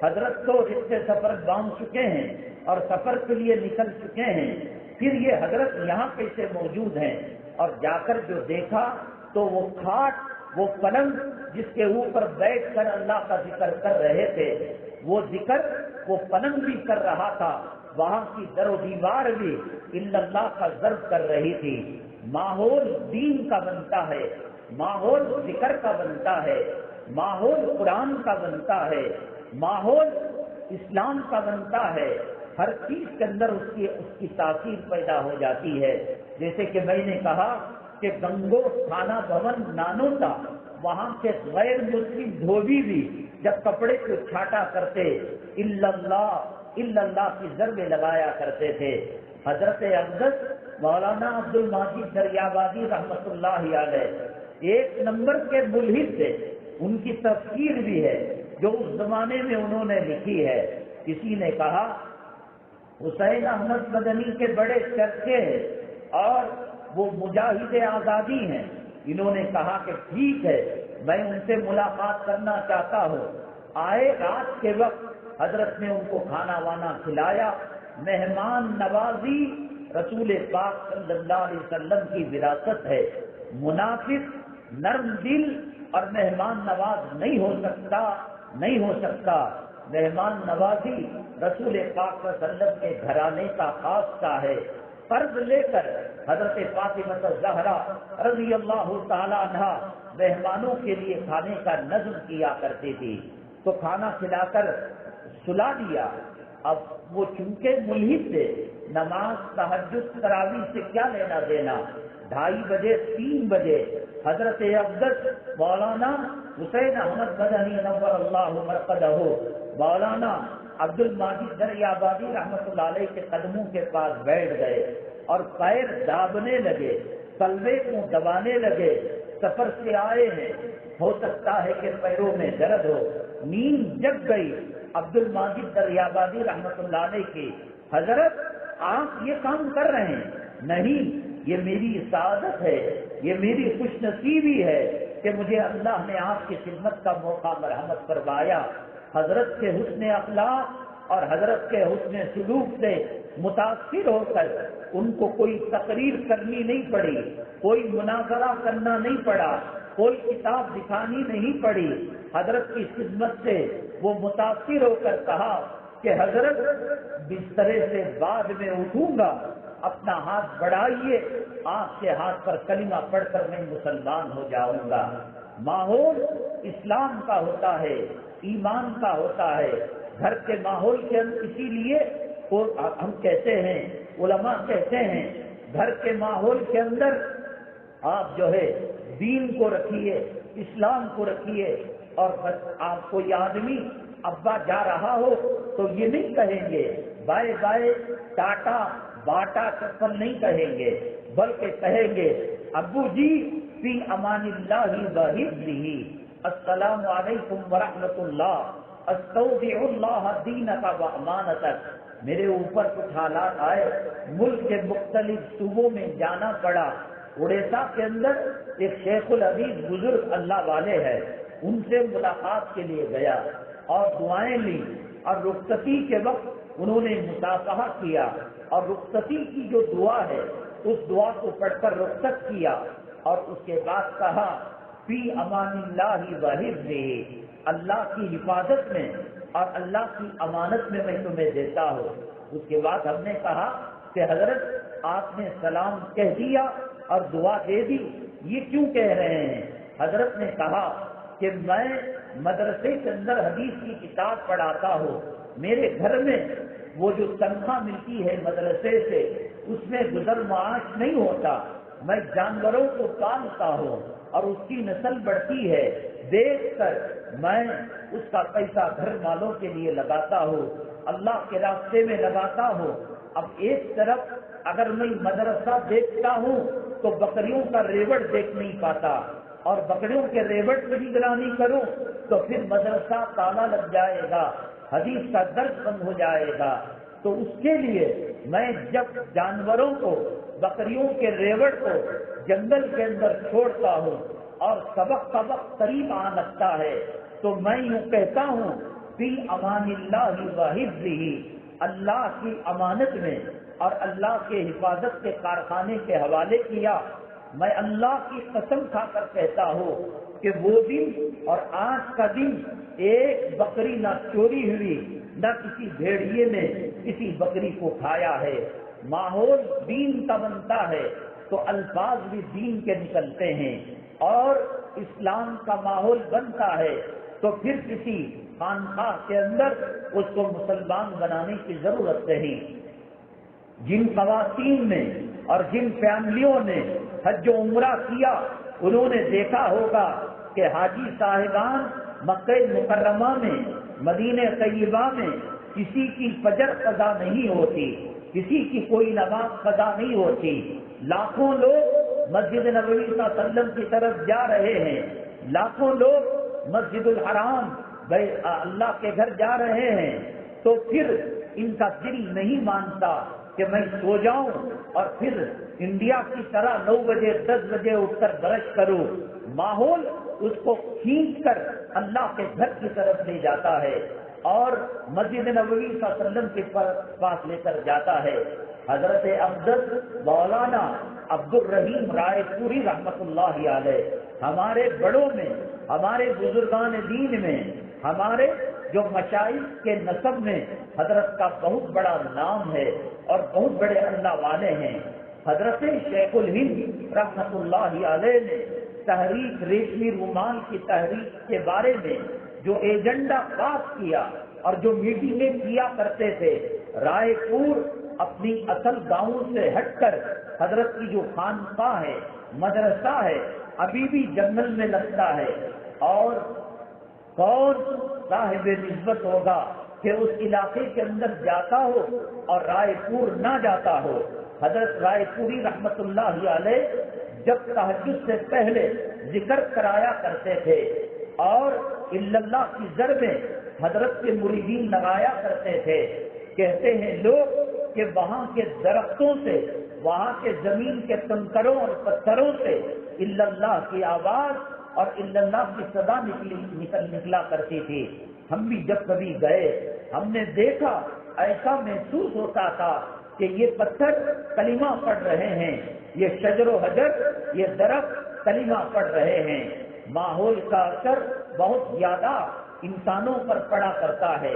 حضرت تو رشتے سفر باندھ چکے ہیں اور سفر کے لیے نکل چکے ہیں، پھر یہ حضرت یہاں کیسے موجود ہیں؟ اور جا کر جو دیکھا تو وہ کھاٹ، وہ پلنگ جس کے اوپر بیٹھ کر اللہ کا ذکر کر رہے تھے، وہ ذکر وہ پلنگ بھی کر رہا تھا، وہاں کی در و دیوار بھی اللہ کا ضرب کر رہی تھی۔ ماحول دین کا بنتا ہے، ماحول ذکر کا بنتا ہے، ماحول قرآن کا بنتا ہے، ماحول اسلام کا بنتا ہے، ہر چیز کے اندر اس کی تاثیر پیدا ہو جاتی ہے۔ جیسے کہ میں نے کہا کہ گنگو تھانہ بھون نانو تھا، وہاں کے غیر مسلم دھوبی بھی جب کپڑے کو چھاٹا کرتے اللہ کی ضربیں لگایا کرتے تھے۔ حضرت اقدس مولانا عبد المجید دریابادی رحمۃ اللہ علیہ ایک نمبر کے ملحد تھے، ان کی تفسیر بھی ہے جو اس زمانے میں انہوں نے لکھی ہے۔ کسی نے کہا حسین احمد مدنی کے بڑے چرچے ہیں اور وہ مجاہد آزادی ہیں۔ انہوں نے کہا کہ ٹھیک ہے، میں ان سے ملاقات کرنا چاہتا ہوں۔ آئے، رات کے وقت حضرت نے ان کو کھانا وانا کھلایا۔ مہمان نوازی رسول پاک صلی اللہ علیہ وسلم کی وراثت ہے۔ منافق، نرم دل اور مہمان نواز نہیں ہو سکتا۔ مہمان نوازی رسول پاک صلی اللہ علیہ وسلم کے گھرانے کا خاصہ ہے۔ قرض لے کر حضرت فاطمہ الزہرا رضی اللہ تعالی عنہا مہمانوں کے لیے کھانے کا نظم کیا کرتی تھی، تو کھانا کھلا کر سلا دیا۔ اب وہ چونکہ ملحد تھے، نماز تہجد تراویح سے کیا لینا دینا؟ 2:30 بجے 3 بجے حضرت اقدس مولانا حسین احمد مدنی نور اللہ مرقدہ مولانا عبد المجید دریابادی رحمۃ اللہ علیہ کے قدموں کے پاس بیٹھ گئے اور پیر دابنے لگے، تلوے کو دبانے لگے۔ سفر سے آئے ہیں، ہو سکتا ہے کہ پیروں میں درد ہو۔ نیند جگ گئی عبد المجید دریابادی رحمۃ اللہ علیہ کی۔ حضرت آپ یہ کام کر رہے ہیں؟ نہیں، یہ میری سعادت ہے، یہ میری خوش نصیبی ہے کہ مجھے اللہ نے آپ کی خدمت کا موقع مرحمت فرمایا۔ حضرت کے حسن اخلاق اور حضرت کے حسن سلوک سے متاثر ہو کر ان کو کوئی تقریر کرنی نہیں پڑی، کوئی مناظرہ کرنا نہیں پڑا، کوئی کتاب دکھانی نہیں پڑی۔ حضرت کی خدمت سے وہ متاثر ہو کر کہا کہ حضرت بسترے سے بعد میں اٹھوں گا، اپنا ہاتھ بڑھائیے، آپ کے ہاتھ پر کلمہ پڑھ کر میں مسلمان ہو جاؤں گا۔ ماحول اسلام کا ہوتا ہے، ایمان کا ہوتا ہے۔ گھر کے ماحول کے اسی لیے ہم کہتے ہیں، علماء کہتے ہیں، گھر کے ماحول کے اندر آپ جو ہے دین کو رکھیے، اسلام کو رکھیے، اور آپ کو یہ آدمی ابا جا رہا ہو تو یہ نہیں کہیں گے بائے بائے ٹاٹا باٹا چپل نہیں کہیں گے، بلکہ کہیں گے ابو جی فی امان اللہ و حفظہ، السلام علیکم ورحمۃ اللہ، استودع اللہ دینک و امانتک۔ میرے اوپر کچھ حالات آئے، ملک کے مختلف صوبوں میں جانا پڑا۔ اڑیسہ کے اندر ایک شیخ الحدیث بزرگ اللہ والے ہیں، ان سے ملاقات کے لیے گیا اور دعائیں لی، اور رخصتی کے وقت انہوں نے مصافحہ کیا، اور رخصتی کی جو دعا ہے اس دعا کو پڑھ کر رخصت کیا، اور اس کے بعد کہا فی امان اللہ و حفظہ، اللہ کی حفاظت میں اور اللہ کی امانت میں میں تمہیں دیتا ہوں۔ اس کے بعد ہم نے کہا کہ حضرت آپ نے سلام کہہ دیا اور دعا دے دی، یہ کیوں کہہ رہے ہیں؟ حضرت نے کہا کہ میں مدرسے کے اندر حدیث کی کتاب پڑھاتا ہوں، میرے گھر میں وہ جو تنخواہ ملتی ہے مدرسے سے اس میں گزر معاش نہیں ہوتا، میں جانوروں کو پالتا ہوں اور اس کی نسل بڑھتی ہے، دیکھ کر میں اس کا پیسہ گھر والوں کے لیے لگاتا ہوں، اللہ کے راستے میں لگاتا ہوں۔ اب ایک طرف اگر میں مدرسہ دیکھتا ہوں تو بکریوں کا ریوڑ دیکھ نہیں پاتا، اور بکریوں کے ریوڑ کی نگرانی کروں تو پھر مدرسہ تالا لگ جائے گا، حدیث کا درس بند ہو جائے گا۔ تو اس کے لیے میں جب جانوروں کو، بکریوں کے ریوڑ کو جنگل کے اندر چھوڑتا ہوں اور سبق کا وقت قریب آ لگتا ہے تو میں یوں کہتا ہوں فی امان اللہ و حفظہ، اللہ کی امانت میں اور اللہ کے حفاظت کے کارخانے کے حوالے کیا۔ میں اللہ کی قسم کھا کر کہتا ہوں کہ وہ دن اور آج کا دن ایک بکری نہ چوری ہوئی، نہ کسی بھیڑیے نے کسی بکری کو کھایا ہے۔ ماحول دین کا بنتا ہے تو الفاظ بھی دین کے نکلتے ہیں، اور اسلام کا ماحول بنتا ہے تو پھر کسی خانقاہ کے اندر اس کو مسلمان بنانے کی ضرورت نہیں۔ جن خواتین نے اور جن فیملیوں نے حج و عمرہ کیا انہوں نے دیکھا ہوگا کہ حاجی صاحبان مکہ مکرمہ میں، مدینہ طیبہ میں کسی کی فجر قضا نہیں ہوتی، کسی کی کوئی نماز قضا نہیں ہوتی، لاکھوں لوگ مسجد نبوی صلی اللہ علیہ وسلم کی طرف جا رہے ہیں، لاکھوں لوگ مسجد الحرام اللہ کے گھر جا رہے ہیں، تو پھر ان کا دل نہیں مانتا کہ میں سو جاؤں اور پھر انڈیا کی طرح 9 بجے 10 بجے اٹھ کر برش کروں۔ ماحول اس کو کھینچ کر اللہ کے گھر کی طرف لے جاتا ہے اور مسجد نبوی صلی اللہ علیہ وسلم کے پاس لے کر جاتا ہے۔ حضرت افضل مولانا عبد الرحیم رائے پوری رحمت اللہ علیہ ہمارے بڑوں میں، ہمارے بزرگان دین میں، ہمارے جو مشائخ کے نسب میں حضرت کا بہت بڑا نام ہے اور بہت بڑے اللہ والے ہیں۔ حضرت شیخ الہند رحمت اللہ علیہ نے تحریک ریشمی رومال کی تحریک کے بارے میں جو ایجنڈا پاس کیا اور جو میٹنگیں کیا کرتے تھے، رائے پور اپنی اصل گاؤں سے ہٹ کر حضرت کی جو خانقاہ ہے، مدرسہ ہے، ابھی بھی جنگل میں لگتا ہے، اور کون صاحب نسبت ہوگا کہ اس علاقے کے اندر جاتا ہو اور رائے پور نہ جاتا ہو۔ حضرت رائے پوری رحمت اللہ علیہ جب تہجد سے پہلے ذکر کرایا کرتے تھے اور اللہ کی زر میں حضرت کے مریدین لگایا کرتے تھے، کہتے ہیں لوگ کہ وہاں کے درختوں سے، وہاں کے زمین کے کنکروں اور پتھروں سے اللہ کی آواز اور اللہ کی صدا نکلا کرتی تھی۔ ہم بھی جب کبھی گئے ہم نے دیکھا، ایسا محسوس ہوتا تھا کہ یہ پتھر کلمہ پڑھ رہے ہیں، یہ شجر و حجر، یہ درخت کلمہ پڑھ رہے ہیں۔ ماحول کا اثر بہت زیادہ انسانوں پر پڑا کرتا ہے،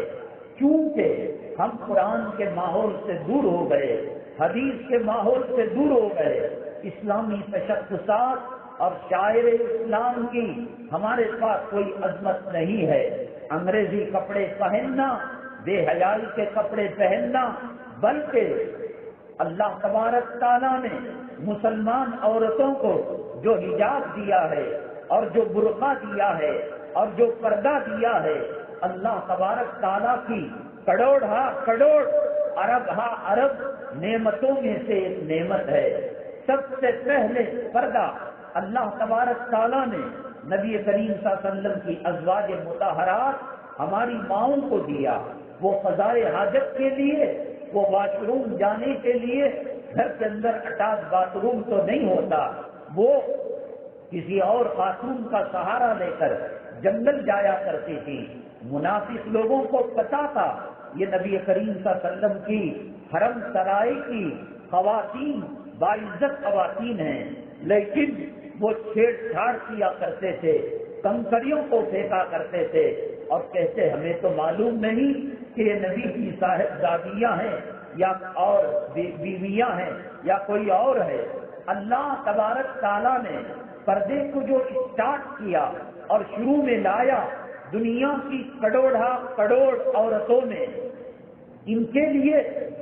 کیونکہ ہم قرآن کے ماحول سے دور ہو گئے، حدیث کے ماحول سے دور ہو گئے، اسلامی تشخصات اور شاعر اسلام کی ہمارے پاس کوئی عظمت نہیں ہے۔ انگریزی کپڑے پہننا، بے حیائی کے کپڑے پہننا، بلکہ اللہ تبارک تعالیٰ نے مسلمان عورتوں کو جو حجاب دیا ہے اور جو برقع دیا ہے اور جو پردہ دیا ہے، اللہ تبارک تعالیٰ کی کروڑ ہا کروڑ، ارب ہا ارب نعمتوں میں سے ایک نعمت ہے۔ سب سے پہلے پردہ اللہ تبارک تعالیٰ نے نبی کریم صلی اللہ علیہ وسلم کی ازواج مطہرات ہماری ماؤں کو دیا۔ وہ قضائے حاجت کے لیے، وہ واش روم جانے کے لیے گھر کے اندر اٹیچ باتھ روم تو نہیں ہوتا، وہ کسی اور خاتون کا سہارا لے کر جنگل جایا کرتی تھی۔ منافق لوگوں کو پتا تھا یہ نبی کریم صلی اللہ علیہ وسلم کی حرم سرائی کی خواتین باعزت خواتین ہیں، لیکن وہ چھیڑ چھاڑ کیا کرتے تھے، کنکریوں کو پھینکا کرتے تھے اور کہتے ہمیں تو معلوم نہیں کہ یہ نبی کی صاحبزادیاں ہیں یا اور بیویاں ہیں یا کوئی اور ہے۔ اللہ تبارک تعالیٰ نے پردے کو جو اسٹارٹ کیا اور شروع میں لایا، دنیا کی کروڑا کروڑ عورتوں نے ان کے لیے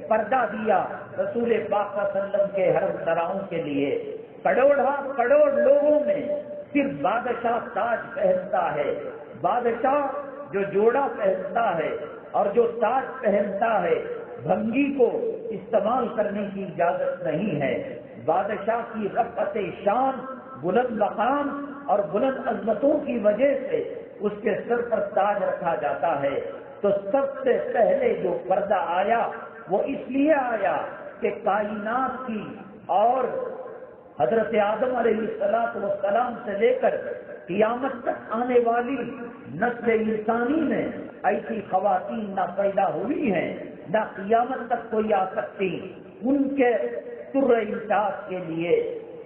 پردہ دیا، رسول پاک صلی اللہ علیہ وسلم کے حرم سراؤں کے لیے کروڑا کروڑ لوگوں میں صرف بادشاہ تاج پہنتا ہے۔ بادشاہ جو جوڑا پہنتا ہے اور جو تاج پہنتا ہے، بھنگی کو استعمال کرنے کی اجازت نہیں ہے۔ بادشاہ کی رفعت شان، بلند مقام اور بلند عظمتوں کی وجہ سے اس کے سر پر تاج رکھا جاتا ہے۔ تو سب سے پہلے جو پردہ آیا وہ اس لیے آیا کہ کائنات کی اور حضرت آدم علیہ السلام سے لے کر قیامت تک آنے والی نسل انسانی میں ایسی خواتین نہ پیدا ہوئی ہیں نہ قیامت تک کوئی آ سکتی۔ ان کے سر امتیاز کے لیے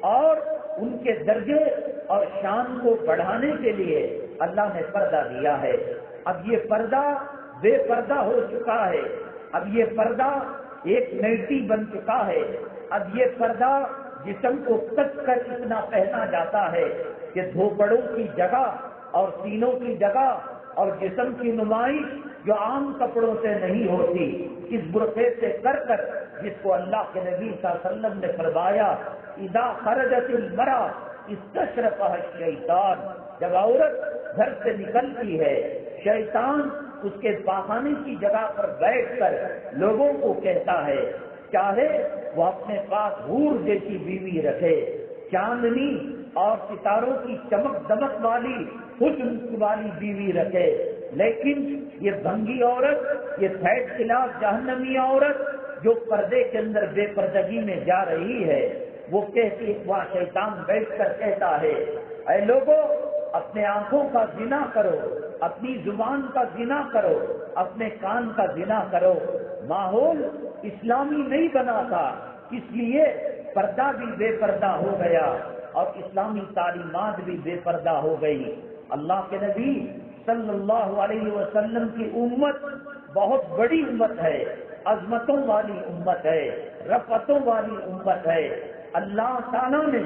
اور ان کے درجے اور شان کو بڑھانے کے لیے اللہ نے پردہ دیا ہے۔ اب یہ پردہ بے پردہ ہو چکا ہے، اب یہ پردہ ایک نیٹی بن چکا ہے، اب یہ پردہ جسم کو کس کر اتنا پہنا جاتا ہے کہ دھوپڑوں کی جگہ اور سینوں کی جگہ اور جسم کی نمائش جو عام کپڑوں سے نہیں ہوتی، اس برقعے سے کر کر، جس کو اللہ کے نبی صلی اللہ علیہ وسلم نے فرمایا اذا خرجت المرأة استشرفها الشیطان، جب عورت گھر سے نکلتی ہے شیطان اس کے پاخانے کی جگہ پر بیٹھ کر لوگوں کو کہتا ہے چاہے وہ اپنے پاس حور جیسی بیوی رکھے، چاندنی اور ستاروں کی چمک دمک والی حسن والی بیوی رکھے، لیکن یہ بھنگی عورت، یہ تھیٹ خلاف جہنمی عورت جو پردے کے اندر بے پردگی میں جا رہی ہے، وہ کہتی، وہاں شیطان بیٹھ کر کہتا ہے اے لوگوں اپنے آنکھوں کا زنا کرو، اپنی زبان کا زنا کرو، اپنے کان کا زنا کرو۔ ماحول اسلامی نہیں بنا تھا، اس لیے پردہ بھی بے پردہ ہو گیا اور اسلامی تعلیمات بھی بے پردہ ہو گئی۔ اللہ کے نبی صلی اللہ علیہ وسلم کی امت بہت بڑی امت ہے، عظمتوں والی امت ہے، رفعتوں والی امت ہے۔ اللہ تعالیٰ نے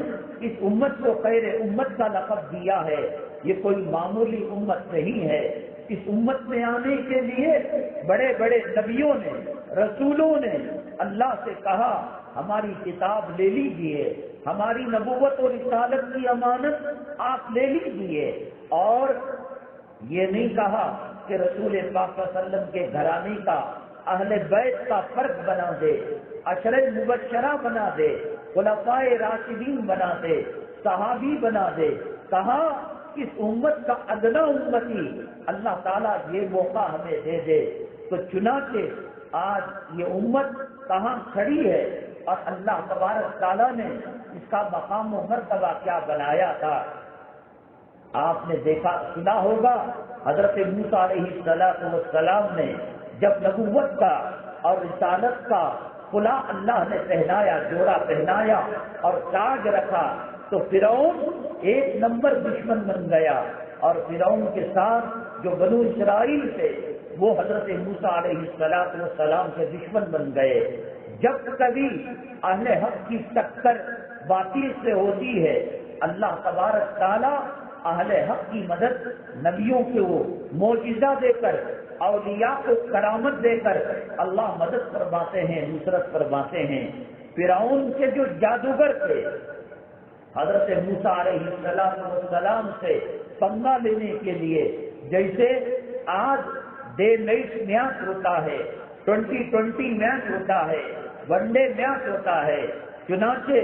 اس امت کو خیر امت کا لقب دیا ہے، یہ کوئی معمولی امت نہیں ہے۔ اس امت میں آنے کے لیے بڑے بڑے نبیوں نے، رسولوں نے اللہ سے کہا ہماری کتاب لے لیجئے، ہماری نبوت اور رسالت کی امانت آپ لے لیجئے، اور یہ نہیں کہا کہ رسول پاک صلی اللہ علیہ وسلم کے گھرانے کا، اہل بیت کا فرد بنا دے، عشرہ مبشرہ بنا دے، خلفائے راشدین بنا دے، صحابی بنا دے۔ کہا اس امت کا ادنا امتی اللہ تعالیٰ یہ موقع ہمیں دے دے۔ تو چنانچہ آج یہ امت کہاں کھڑی ہے اور اللہ تبارک تعالیٰ نے اس کا مقام و مرتبہ کیا بنایا تھا۔ آپ نے دیکھا سنا ہوگا حضرت موسیٰ علیہ السلام نے جب نبوت کا اور رسالت کا کلا اللہ نے پہنایا، جوڑا پہنایا اور تاج رکھا، تو فرعون ایک نمبر دشمن بن گیا، اور فرعون کے ساتھ جو بنو اسرائیل تھے وہ حضرت موسیٰ علیہ السلام کے دشمن بن گئے۔ جب کبھی اہل حق کی ٹکر باطل سے ہوتی ہے، اللہ تبارک تعالیٰ اہل حق کی مدد نبیوں کو معجزہ دے کر، اولیاء کو کرامت دے کر اللہ مدد فرماتے ہیں، نصرت فرماتے ہیں۔ فرعون کے جو جادوگر تھے حضرت موسیٰ علیہ السلام سے پنگا لینے کے لیے، جیسے آج ڈے نائٹ میچ ہوتا ہے، 2020 میچ ہوتا ہے، ون ڈے میچ ہوتا ہے، چنانچہ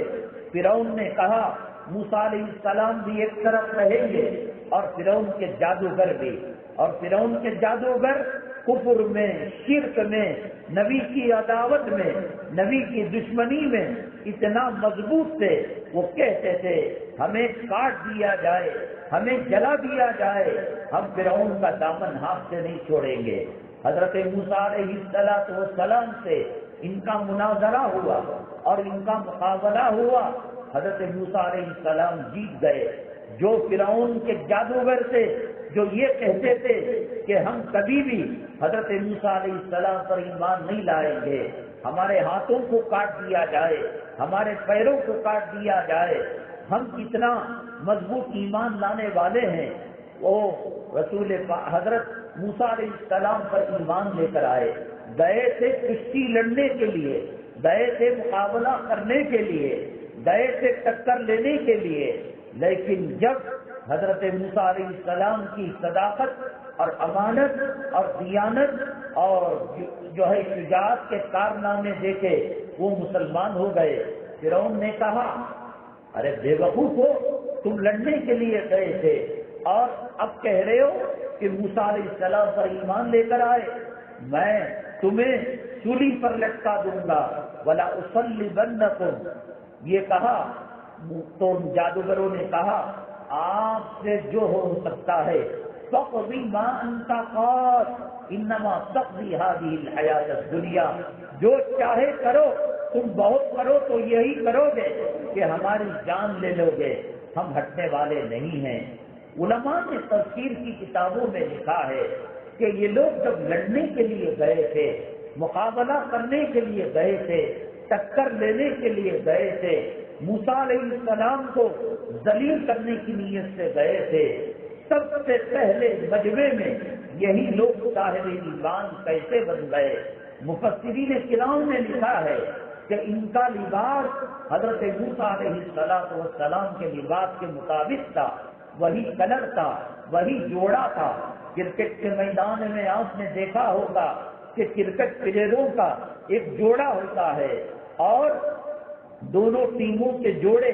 فرعون نے کہا موسیٰ علیہ السلام بھی ایک طرف رہیں گے اور فرعون کے جادوگر بھی، اور فرعون کے جادوگر کفر میں، شرک میں، نبی کی عداوت میں، نبی کی دشمنی میں اتنا مضبوط تھے، وہ کہتے تھے ہمیں کاٹ دیا جائے، ہمیں جلا دیا جائے، ہم فرعون کا دامن ہاتھ سے نہیں چھوڑیں گے۔ حضرت موسیٰ علیہ السلام سے ان کا مناظرہ ہوا اور ان کا مقابلہ ہوا، حضرت موسیٰ علیہ السلام جیت گئے، جو فرعون کے جادوگر تھے، جو یہ کہتے تھے کہ ہم کبھی بھی حضرت موسیٰ علیہ السلام پر ایمان نہیں لائیں گے، ہمارے ہاتھوں کو کاٹ دیا جائے، ہمارے پیروں کو کاٹ دیا جائے، ہم کتنا مضبوط ایمان لانے والے ہیں، وہ رسول حضرت موسیٰ علیہ السلام پر ایمان لے کر آئے، گئے تھے کشتی لڑنے کے لیے، گئے تھے مقابلہ کرنے کے لیے، گئے تھے ٹکر لینے کے لیے، لیکن جب حضرت موسیٰ علیہ السلام کی صداقت اور امانت اور دیانت اور جو ہے شجاعت کے کارنامے دیکھے وہ مسلمان ہو گئے۔ فرعون نے کہا ارے بے وقوف ہو، تم لڑنے کے لیے گئے تھے اور اب کہہ رہے ہو کہ موسیٰ علیہ السلام پر ایمان لے کر آئے، میں تمہیں سولی پر لٹکا دوں گا، ولا اصلبنکم۔ یہ کہا تو جادوگروں نے کہا آپ سے جو ہو سکتا ہے، فاقضی ما انت قاض انما تقضی هذه الحیات الدنیا، جو چاہے کرو، تم بہت کرو تو یہی کرو گے کہ ہماری جان لے لو گے، ہم ہٹنے والے نہیں ہیں۔ علماء نے تفسیر کی کتابوں میں لکھا ہے کہ یہ لوگ جب لڑنے کے لیے گئے تھے، مقابلہ کرنے کے لیے گئے تھے، ٹکر لینے کے لیے گئے تھے، موسیٰ علیہ السلام کو ذلیل کرنے کی نیت سے گئے تھے، سب سے پہلے مجمع میں یہی لوگ صاحب ایمان کیسے بن گئے؟ مفسرین کرام نے لکھا ہے کہ ان کا لباس حضرت موسیٰ علیہ السلام کے لباس کے مطابق تھا، وہی کلر تھا، وہی جوڑا تھا۔ کرکٹ کے میدان میں آپ نے دیکھا ہوگا کہ کرکٹ پلیئروں کا ایک جوڑا ہوتا ہے اور دونوں ٹیموں کے جوڑے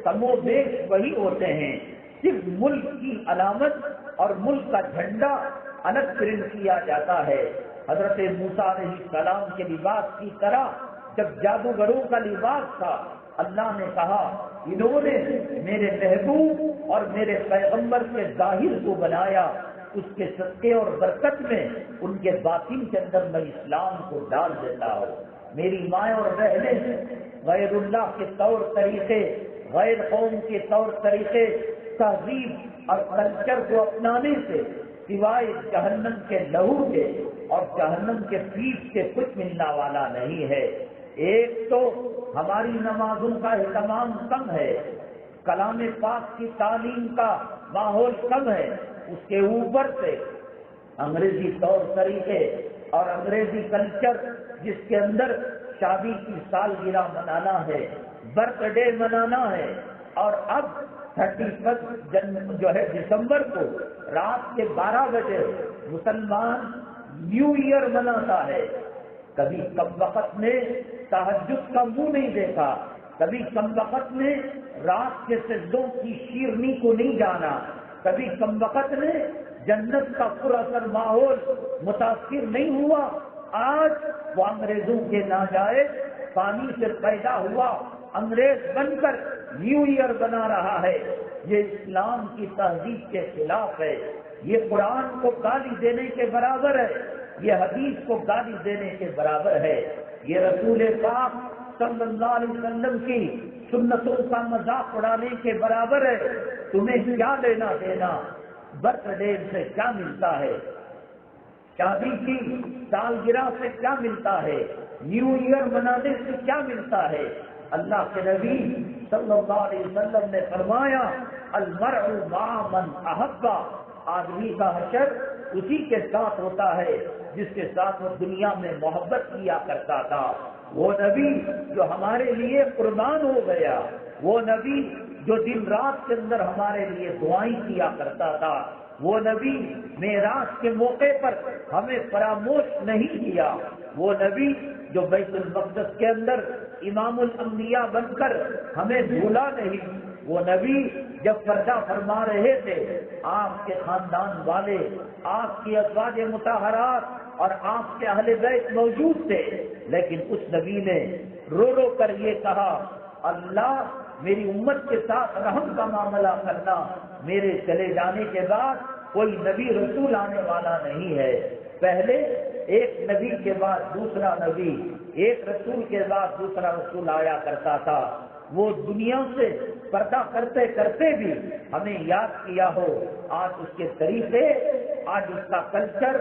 کم و بیش وہی ہوتے ہیں، صرف ملک کی علامت اور ملک کا جھنڈا الگ پرنٹ کیا جاتا ہے۔ حضرت موسیٰ علیہ السلام کے لباس کی طرح جب جادوگروں کا لباس تھا، اللہ نے کہا انہوں نے میرے محبوب اور میرے پیغمبر کے ظاہر کو بنایا، اس کے صدقے اور برکت میں ان کے باطن کے اندر میں اسلام کو ڈال دیتا ہوں۔ میری مائیں اور بہنیں غیر اللہ کے طور طریقے، غیر قوم کے طور طریقے، تہذیب اور کلچر کو اپنانے سے سوائے جہنم کے لہو کے اور جہنم کے پیٹ کے کچھ ملنا والا نہیں ہے۔ ایک تو ہماری نمازوں کا اہتمام کم ہے، کلام پاک کی تعلیم کا ماحول کم ہے، اس کے اوپر سے انگریزی طور طریقے اور انگریزی کلچر جس کے اندر شادی کی سالگرہ منانا ہے، برتھ ڈے منانا ہے، اور اب 31 جو ہے دسمبر کو رات کے 12 بجے مسلمان نیو ایئر مناتا ہے۔ کبھی کم وقت نے تہجد کا منہ نہیں دیکھا، کبھی کم وقت نے رات کے سجدوں کی شیرنی کو نہیں جانا، کبھی کم وقت نے جنت کا پراثر ماحول متاثر نہیں ہوا۔ آج وہ انگریزوں کے ناجائز پانی سے پیدا ہوا انگریز بن کر نیو ایئر بنا رہا ہے۔ یہ اسلام کی تہذیب کے خلاف ہے، یہ قرآن کو گالی دینے کے برابر ہے، یہ حدیث کو گالی دینے کے برابر ہے، یہ رسول پاک صلی اللہ علیہ وسلم کی سنتوں کا مذاق اڑانے کے برابر ہے۔ تمہیں کیا لینا دینا؟ برتھ ڈے سے کیا ملتا ہے؟ شادی کی سالگرہ سے کیا ملتا ہے؟ نیو ایئر منانے سے کیا ملتا ہے؟ اللہ کے نبی صلی اللہ علیہ وسلم نے فرمایا المرء مع من احب، آدمی کا حشر اسی کے ساتھ ہوتا ہے جس کے ساتھ وہ دنیا میں محبت کیا کرتا تھا۔ وہ نبی جو ہمارے لیے قربان ہو گیا، وہ نبی جو دن رات کے اندر ہمارے لیے دعائیں کیا کرتا تھا، وہ نبی معراج کے موقع پر ہمیں فراموش نہیں کیا، وہ نبی جو بیت المقدس کے اندر امام الانبیاء بن کر ہمیں بھولا نہیں، وہ نبی جب پردہ فرما رہے تھے آپ کے خاندان والے، آپ کی ازواج مطہرات اور آپ کے اہل بیت موجود تھے، لیکن اس نبی نے رو رو کر یہ کہا اللہ میری امت کے ساتھ رحم کا معاملہ کرنا، میرے چلے جانے کے بعد کوئی نبی رسول آنے والا نہیں ہے۔ پہلے ایک نبی کے بعد دوسرا نبی، ایک رسول کے بعد دوسرا رسول آیا کرتا تھا۔ وہ دنیا سے پردہ کرتے کرتے بھی ہمیں یاد کیا ہو، آج اس کے طریقے، آج اس کا کلچر،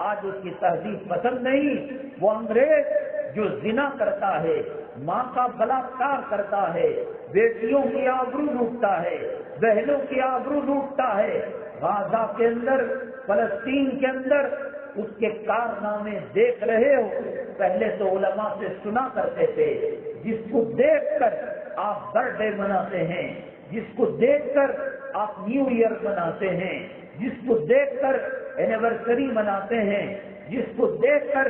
آج اس کی تہذیب پسند نہیں۔ وہ انگریز جو زنا کرتا ہے، ماں کا بلاತ್ಕಾರ کرتا ہے، بیٹیوں کی آبرو لوٹتا ہے، بہنوں کی آبرو لوٹتا ہے، غزہ کے اندر، فلسطین کے اندر اس کے کارنامے دیکھ رہے ہو۔ پہلے تو علماء سے سنا کرتے تھے، جس کو دیکھ کر آپ برتھ ڈے مناتے ہیں، جس کو دیکھ کر آپ نیو ایئر مناتے ہیں، جس کو دیکھ کر اینیورسری مناتے ہیں، جس کو دیکھ کر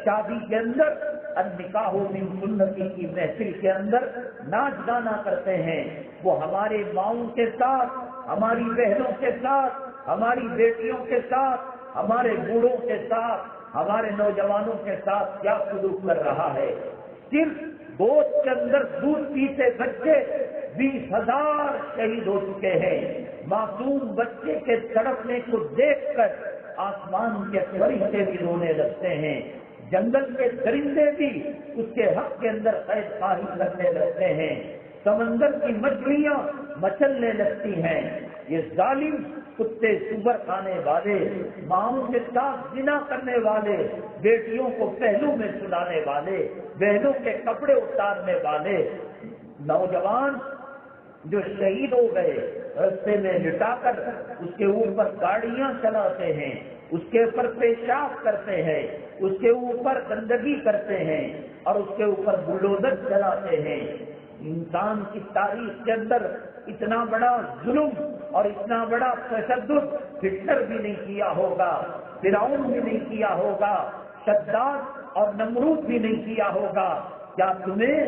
شادی کے اندر النکاح من سنتی کی محفل کے اندر ناچ گانا کرتے ہیں، وہ ہمارے ماؤں کے ساتھ، ہماری بہنوں کے ساتھ، ہماری بیٹیوں کے ساتھ، ہمارے بوڑھوں کے ساتھ، ہمارے نوجوانوں کے ساتھ کیا سلوک کر رہا ہے۔ صرف گود کے اندر دودھ پیتے بچے 20,000 شہید ہو چکے ہیں۔ معصوم بچے کے تڑپنے کو دیکھ کر آسمان کے فرشتے بھی رونے لگتے ہیں، جنگل کے درندے بھی اس کے حق کے اندر قید خواہی کرنے لگتے ہیں، سمندر کی مچھلیاں مچلنے لگتی ہیں۔ یہ ظالم کتے سور کھانے والے، ماؤں کے ساتھ زنا کرنے والے، بیٹیوں کو پہلو میں سلانے والے، بہنوں کے کپڑے اتارنے والے، نوجوان جو شہید ہو گئے رستے میں لٹا کر اس کے اوپر گاڑیاں چلاتے ہیں، اس کے اوپر پیشاب کرتے ہیں، اس کے اوپر گندگی کرتے ہیں اور اس کے اوپر بلڈوزر چلاتے ہیں۔ انسان کی تاریخ کے اندر اتنا بڑا ظلم اور اتنا بڑا تشدد ہٹلر بھی نہیں کیا ہوگا، فرعون بھی نہیں کیا ہوگا، شداد اور نمرود بھی نہیں کیا ہوگا۔ کیا تمہیں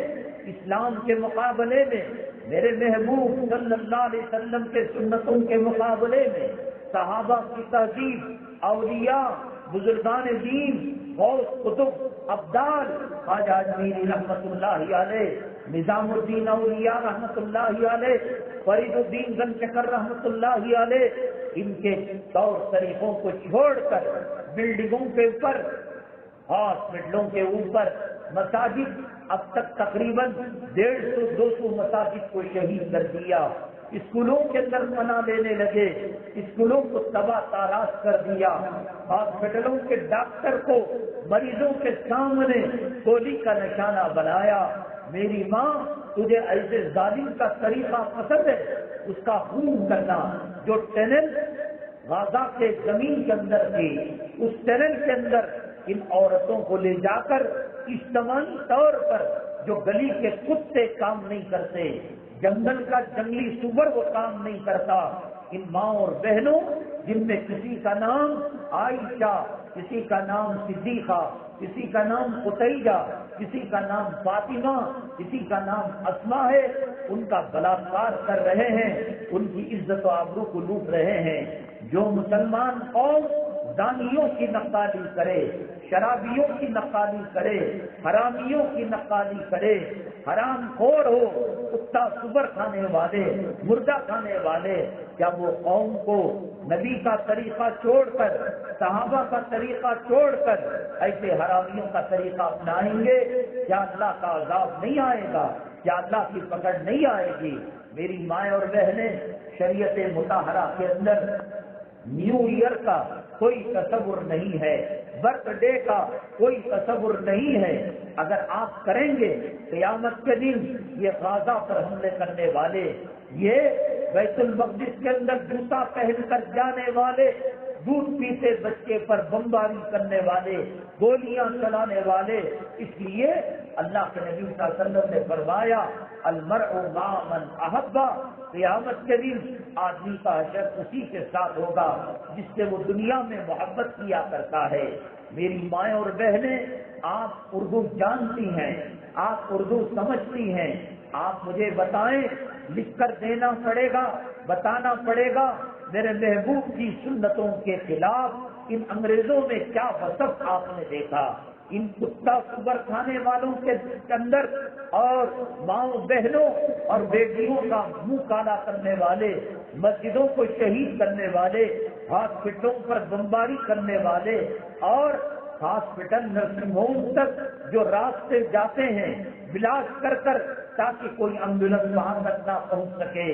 اسلام کے مقابلے میں، میرے محبوب صلی اللہ علیہ وسلم کے سنتوں کے مقابلے میں، صحابہ کی تہذیب، اولیاء، بزرگان دین، غوث قطب، ابدال، خواجہ اجمیری رحمت اللہ علیہ، نظام الدین اولیاء رحمت اللہ علیہ، فرید الدین گنج چکر رحمت اللہ علیہ، ان کے طور طریقوں کو چھوڑ کر بلڈنگوں کے اوپر، ہاسپٹلوں کے اوپر، مساجد، اب تک تقریباً 150-200 مساجد کو شہید کر دیا، اسکولوں کے اندر پناہ لینے لگے، اسکولوں کو تباہ تاراش کر دیا، ہاسپٹلوں کے ڈاکٹر کو مریضوں کے سامنے گولی کا نشانہ بنایا۔ میری ماں، تجھے ایسے ظالم کا طریقہ پسند ہے؟ اس کا خون کرنا۔ جو ٹنل غزہ کے زمین کے اندر تھی، اس ٹنل کے اندر ان عورتوں کو لے جا کر اجتماعی طور پر، جو گلی کے کتے کام نہیں کرتے، جنگل کا جنگلی سور وہ کام نہیں کرتا، ان ماں اور بہنوں جن میں کسی کا نام عائشہ، کسی کا نام صدیقہ، کسی کا نام قتیجہ، کسی کا نام فاطمہ، کسی کا نام اسماء ہے، ان کا بلاత్ਕਾਰ کر رہے ہیں، ان کی عزت و آبرو کو لوٹ رہے ہیں۔ جو مسلمان قوم زانیوں کی نقالی کرے، شرابیوں کی نقالی کرے، حرامیوں کی نقالی کرے، حرام خور ہو، کتا سور کھانے والے، مردہ کھانے والے، کیا وہ قوم کو نبی کا طریقہ چھوڑ کر، صحابہ کا طریقہ چھوڑ کر ایسے حرامیوں کا طریقہ اپنائیں گے؟ کیا اللہ کا عذاب نہیں آئے گا؟ کیا اللہ کی پکڑ نہیں آئے گی؟ میری مائیں اور بہنیں، شریعت مطہرہ کے اندر نیو ایئر کا کوئی تصور نہیں ہے، برتھ ڈے کا کوئی تصور نہیں ہے۔ اگر آپ کریں گے، قیامت کے دن یہ غزہ پر حملے کرنے والے، یہ بیت المقدس کے اندر جوتا پہن کر جانے والے، دودھ پیتے بچے پر بمباری کرنے والے، گولیاں چلانے والے، اس لیے اللہ کے نبی صلی اللہ علیہ وسلم نے فرمایا المرء مع من احب، قیامت کے دن آدمی کا حشر اسی کے ساتھ ہوگا جس سے وہ دنیا میں محبت کیا کرتا ہے۔ میری مائیں اور بہنیں، آپ اردو جانتی ہیں، آپ اردو سمجھتی ہیں، آپ مجھے بتائیں، لکھ کر دینا پڑے گا، بتانا پڑے گا، میرے محبوب کی سنتوں کے خلاف ان انگریزوں میں کیا وصف آپ نے دیکھا؟ ان کتا سور کھانے والوں کے اندر اور ماؤں بہنوں اور بیٹیوں کا منہ کالا کرنے والے، مسجدوں کو شہید کرنے والے، ہاسپٹلوں پر بمباری کرنے والے، اور ہاسپٹل نرسنگ ہوم تک جو راستے جاتے ہیں بلاس کر کر تاکہ کوئی ایمبولینس وہاں تک نہ پہنچ سکے۔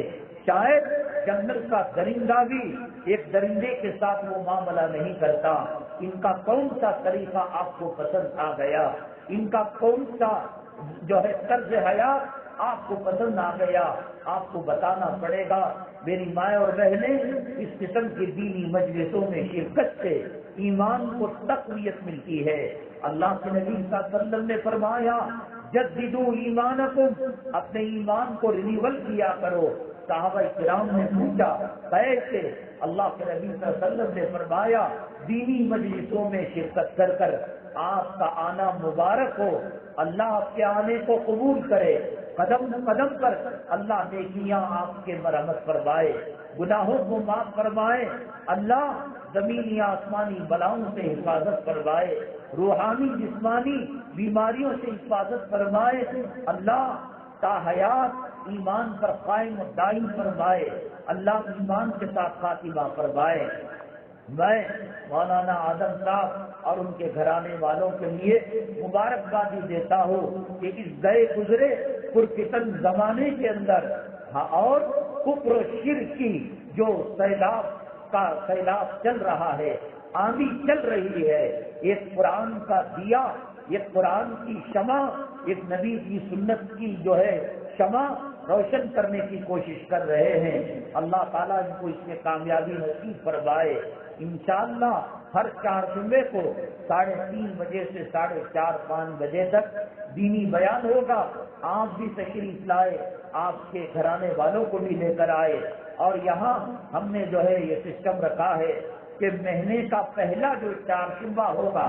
شاید جنگل کا درندہ بھی ایک درندے کے ساتھ وہ معاملہ نہیں کرتا۔ ان کا کون سا طریقہ آپ کو پسند آ گیا؟ ان کا کون سا جو ہے طرز حیات آپ کو پسند آ گیا؟ آپ کو بتانا پڑے گا۔ میری مائیں اور بہنیں، اس قسم کی دینی مجلسوں میں شرکت سے ایمان کو تقویت ملتی ہے۔ اللہ کے نبی صلی اللہ علیہ وسلم نے فرمایا جددوا ایمانکم، اپنے ایمان کو رینیول کیا کرو۔ صحابہ کرام نے پوچھا کیسے؟ اللہ کے نبی صلی اللہ علیہ وسلم نے فرمایا دینی مجلسوں میں شرکت کر کر آپ کا آنا مبارک ہو، اللہ آپ کے آنے کو قبول کرے، قدم قدم پر اللہ نیکیاں آپ کے مرحمت فرمائے، گناہوں کو معاف فرمائے، اللہ زمینی آسمانی بلاؤں سے حفاظت فرمائے، روحانی جسمانی بیماریوں سے حفاظت فرمائے، اللہ تا حیات ایمان پر قائم و دائم فرمائے، اللہ ایمان کے ساتھ خاتمہ فرمائے۔ میں مولانا آدم صاحب اور ان کے گھرانے والوں کے لیے مبارکبادی دیتا ہوں کہ اس گئے گزرے پرفتن زمانے کے اندر اور کفر و شرک کی جو سیلاب چل رہا ہے، آندھی چل رہی ہے، ایک قرآن کا دیا، ایک قرآن کی شمع، ایک نبی کی سنت کی جو ہے شمع روشن کرنے کی کوشش کر رہے ہیں۔ اللہ تعالیٰ ان کو اس میں کامیابی نصیب فرمائے۔ انشاءاللہ ہر 4 جمعے کو 3:30 بجے سے 4:30-5 بجے تک دینی بیان ہوگا۔ آپ بھی تشریف لائے، آپ کے گھرانے والوں کو بھی لے کر آئے، اور یہاں ہم نے جو ہے یہ سسٹم رکھا ہے کہ مہینے کا پہلا جو 4 جمعہ ہوگا،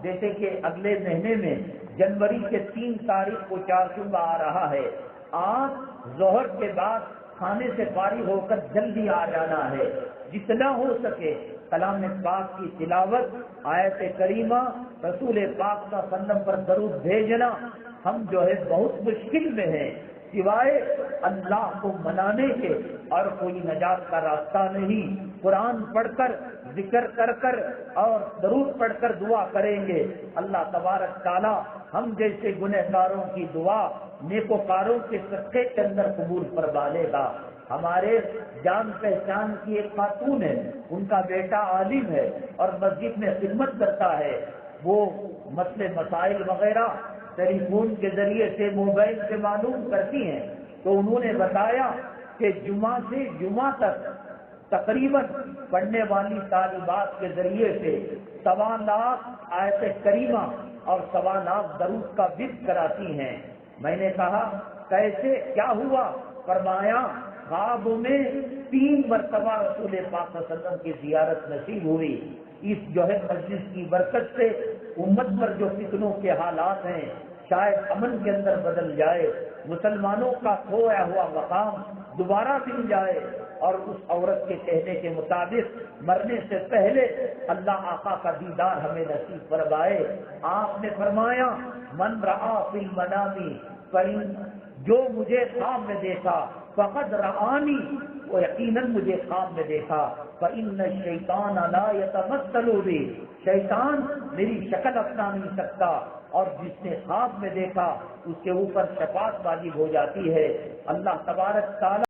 جیسے کہ اگلے مہینے میں جنوری کے 3 تاریخ کو 4 جمعہ آ رہا ہے، آپ ظہر کے بعد کھانے سے فارغ ہو کر جلدی آ جانا ہے، جتنا ہو سکے کلام پاک کی تلاوت، آیت کریمہ، رسول پاک صلی اللہ علیہ وسلم پر درود بھیجنا۔ ہم جو ہے بہت مشکل میں ہیں، سوائے اللہ کو منانے کے اور کوئی نجات کا راستہ نہیں۔ قرآن پڑھ کر، ذکر کر کر اور درود پڑھ کر دعا کریں گے، اللہ تبارک تعالی ہم جیسے گنہگاروں کی دعا نیکوکاروں کے صدقے کے اندر قبول فرما لے گا۔ ہمارے جان پہچان کی ایک خاتون ہے، ان کا بیٹا عالم ہے اور مسجد میں خدمت کرتا ہے، وہ مسئلے مسائل وغیرہ ٹیلی فون کے ذریعے سے، موبائل سے معلوم کرتی ہیں، تو انہوں نے بتایا کہ جمعہ سے جمعہ تک تقریباً پڑھنے والی طالبات کے ذریعے سے 1.25 لاکھ آیت کریمہ اور 1.25 لاکھ درود کا ورد کراتی ہیں۔ میں نے کہا کیسے، کیا ہوا؟ فرمایا خواب میں 3 مرتبہ رسول پاک صلی اللہ علیہ وسلم کی زیارت نصیب ہوئی۔ اس جو ہے مجلس کی برکت سے امت پر جو فتنوں کے حالات ہیں شاید امن کے اندر بدل جائے، مسلمانوں کا کھویا ہوا مقام دوبارہ مل جائے، اور اس عورت کے کہنے کے مطابق مرنے سے پہلے اللہ آقا کا دیدار ہمیں نصیب فرمائے۔ آپ نے فرمایا من رآ فی المنام، جو مجھے خواب میں دیکھا، فقد رآنی، وہ یقیناً مجھے خواب میں دیکھا، فإن الشیطان لا یتمثل بی، شیطان میری شکل اپنا نہیں سکتا، اور جس نے خواب میں دیکھا اس کے اوپر شفاعت واجب ہو جاتی ہے۔ اللہ تبارک تعالی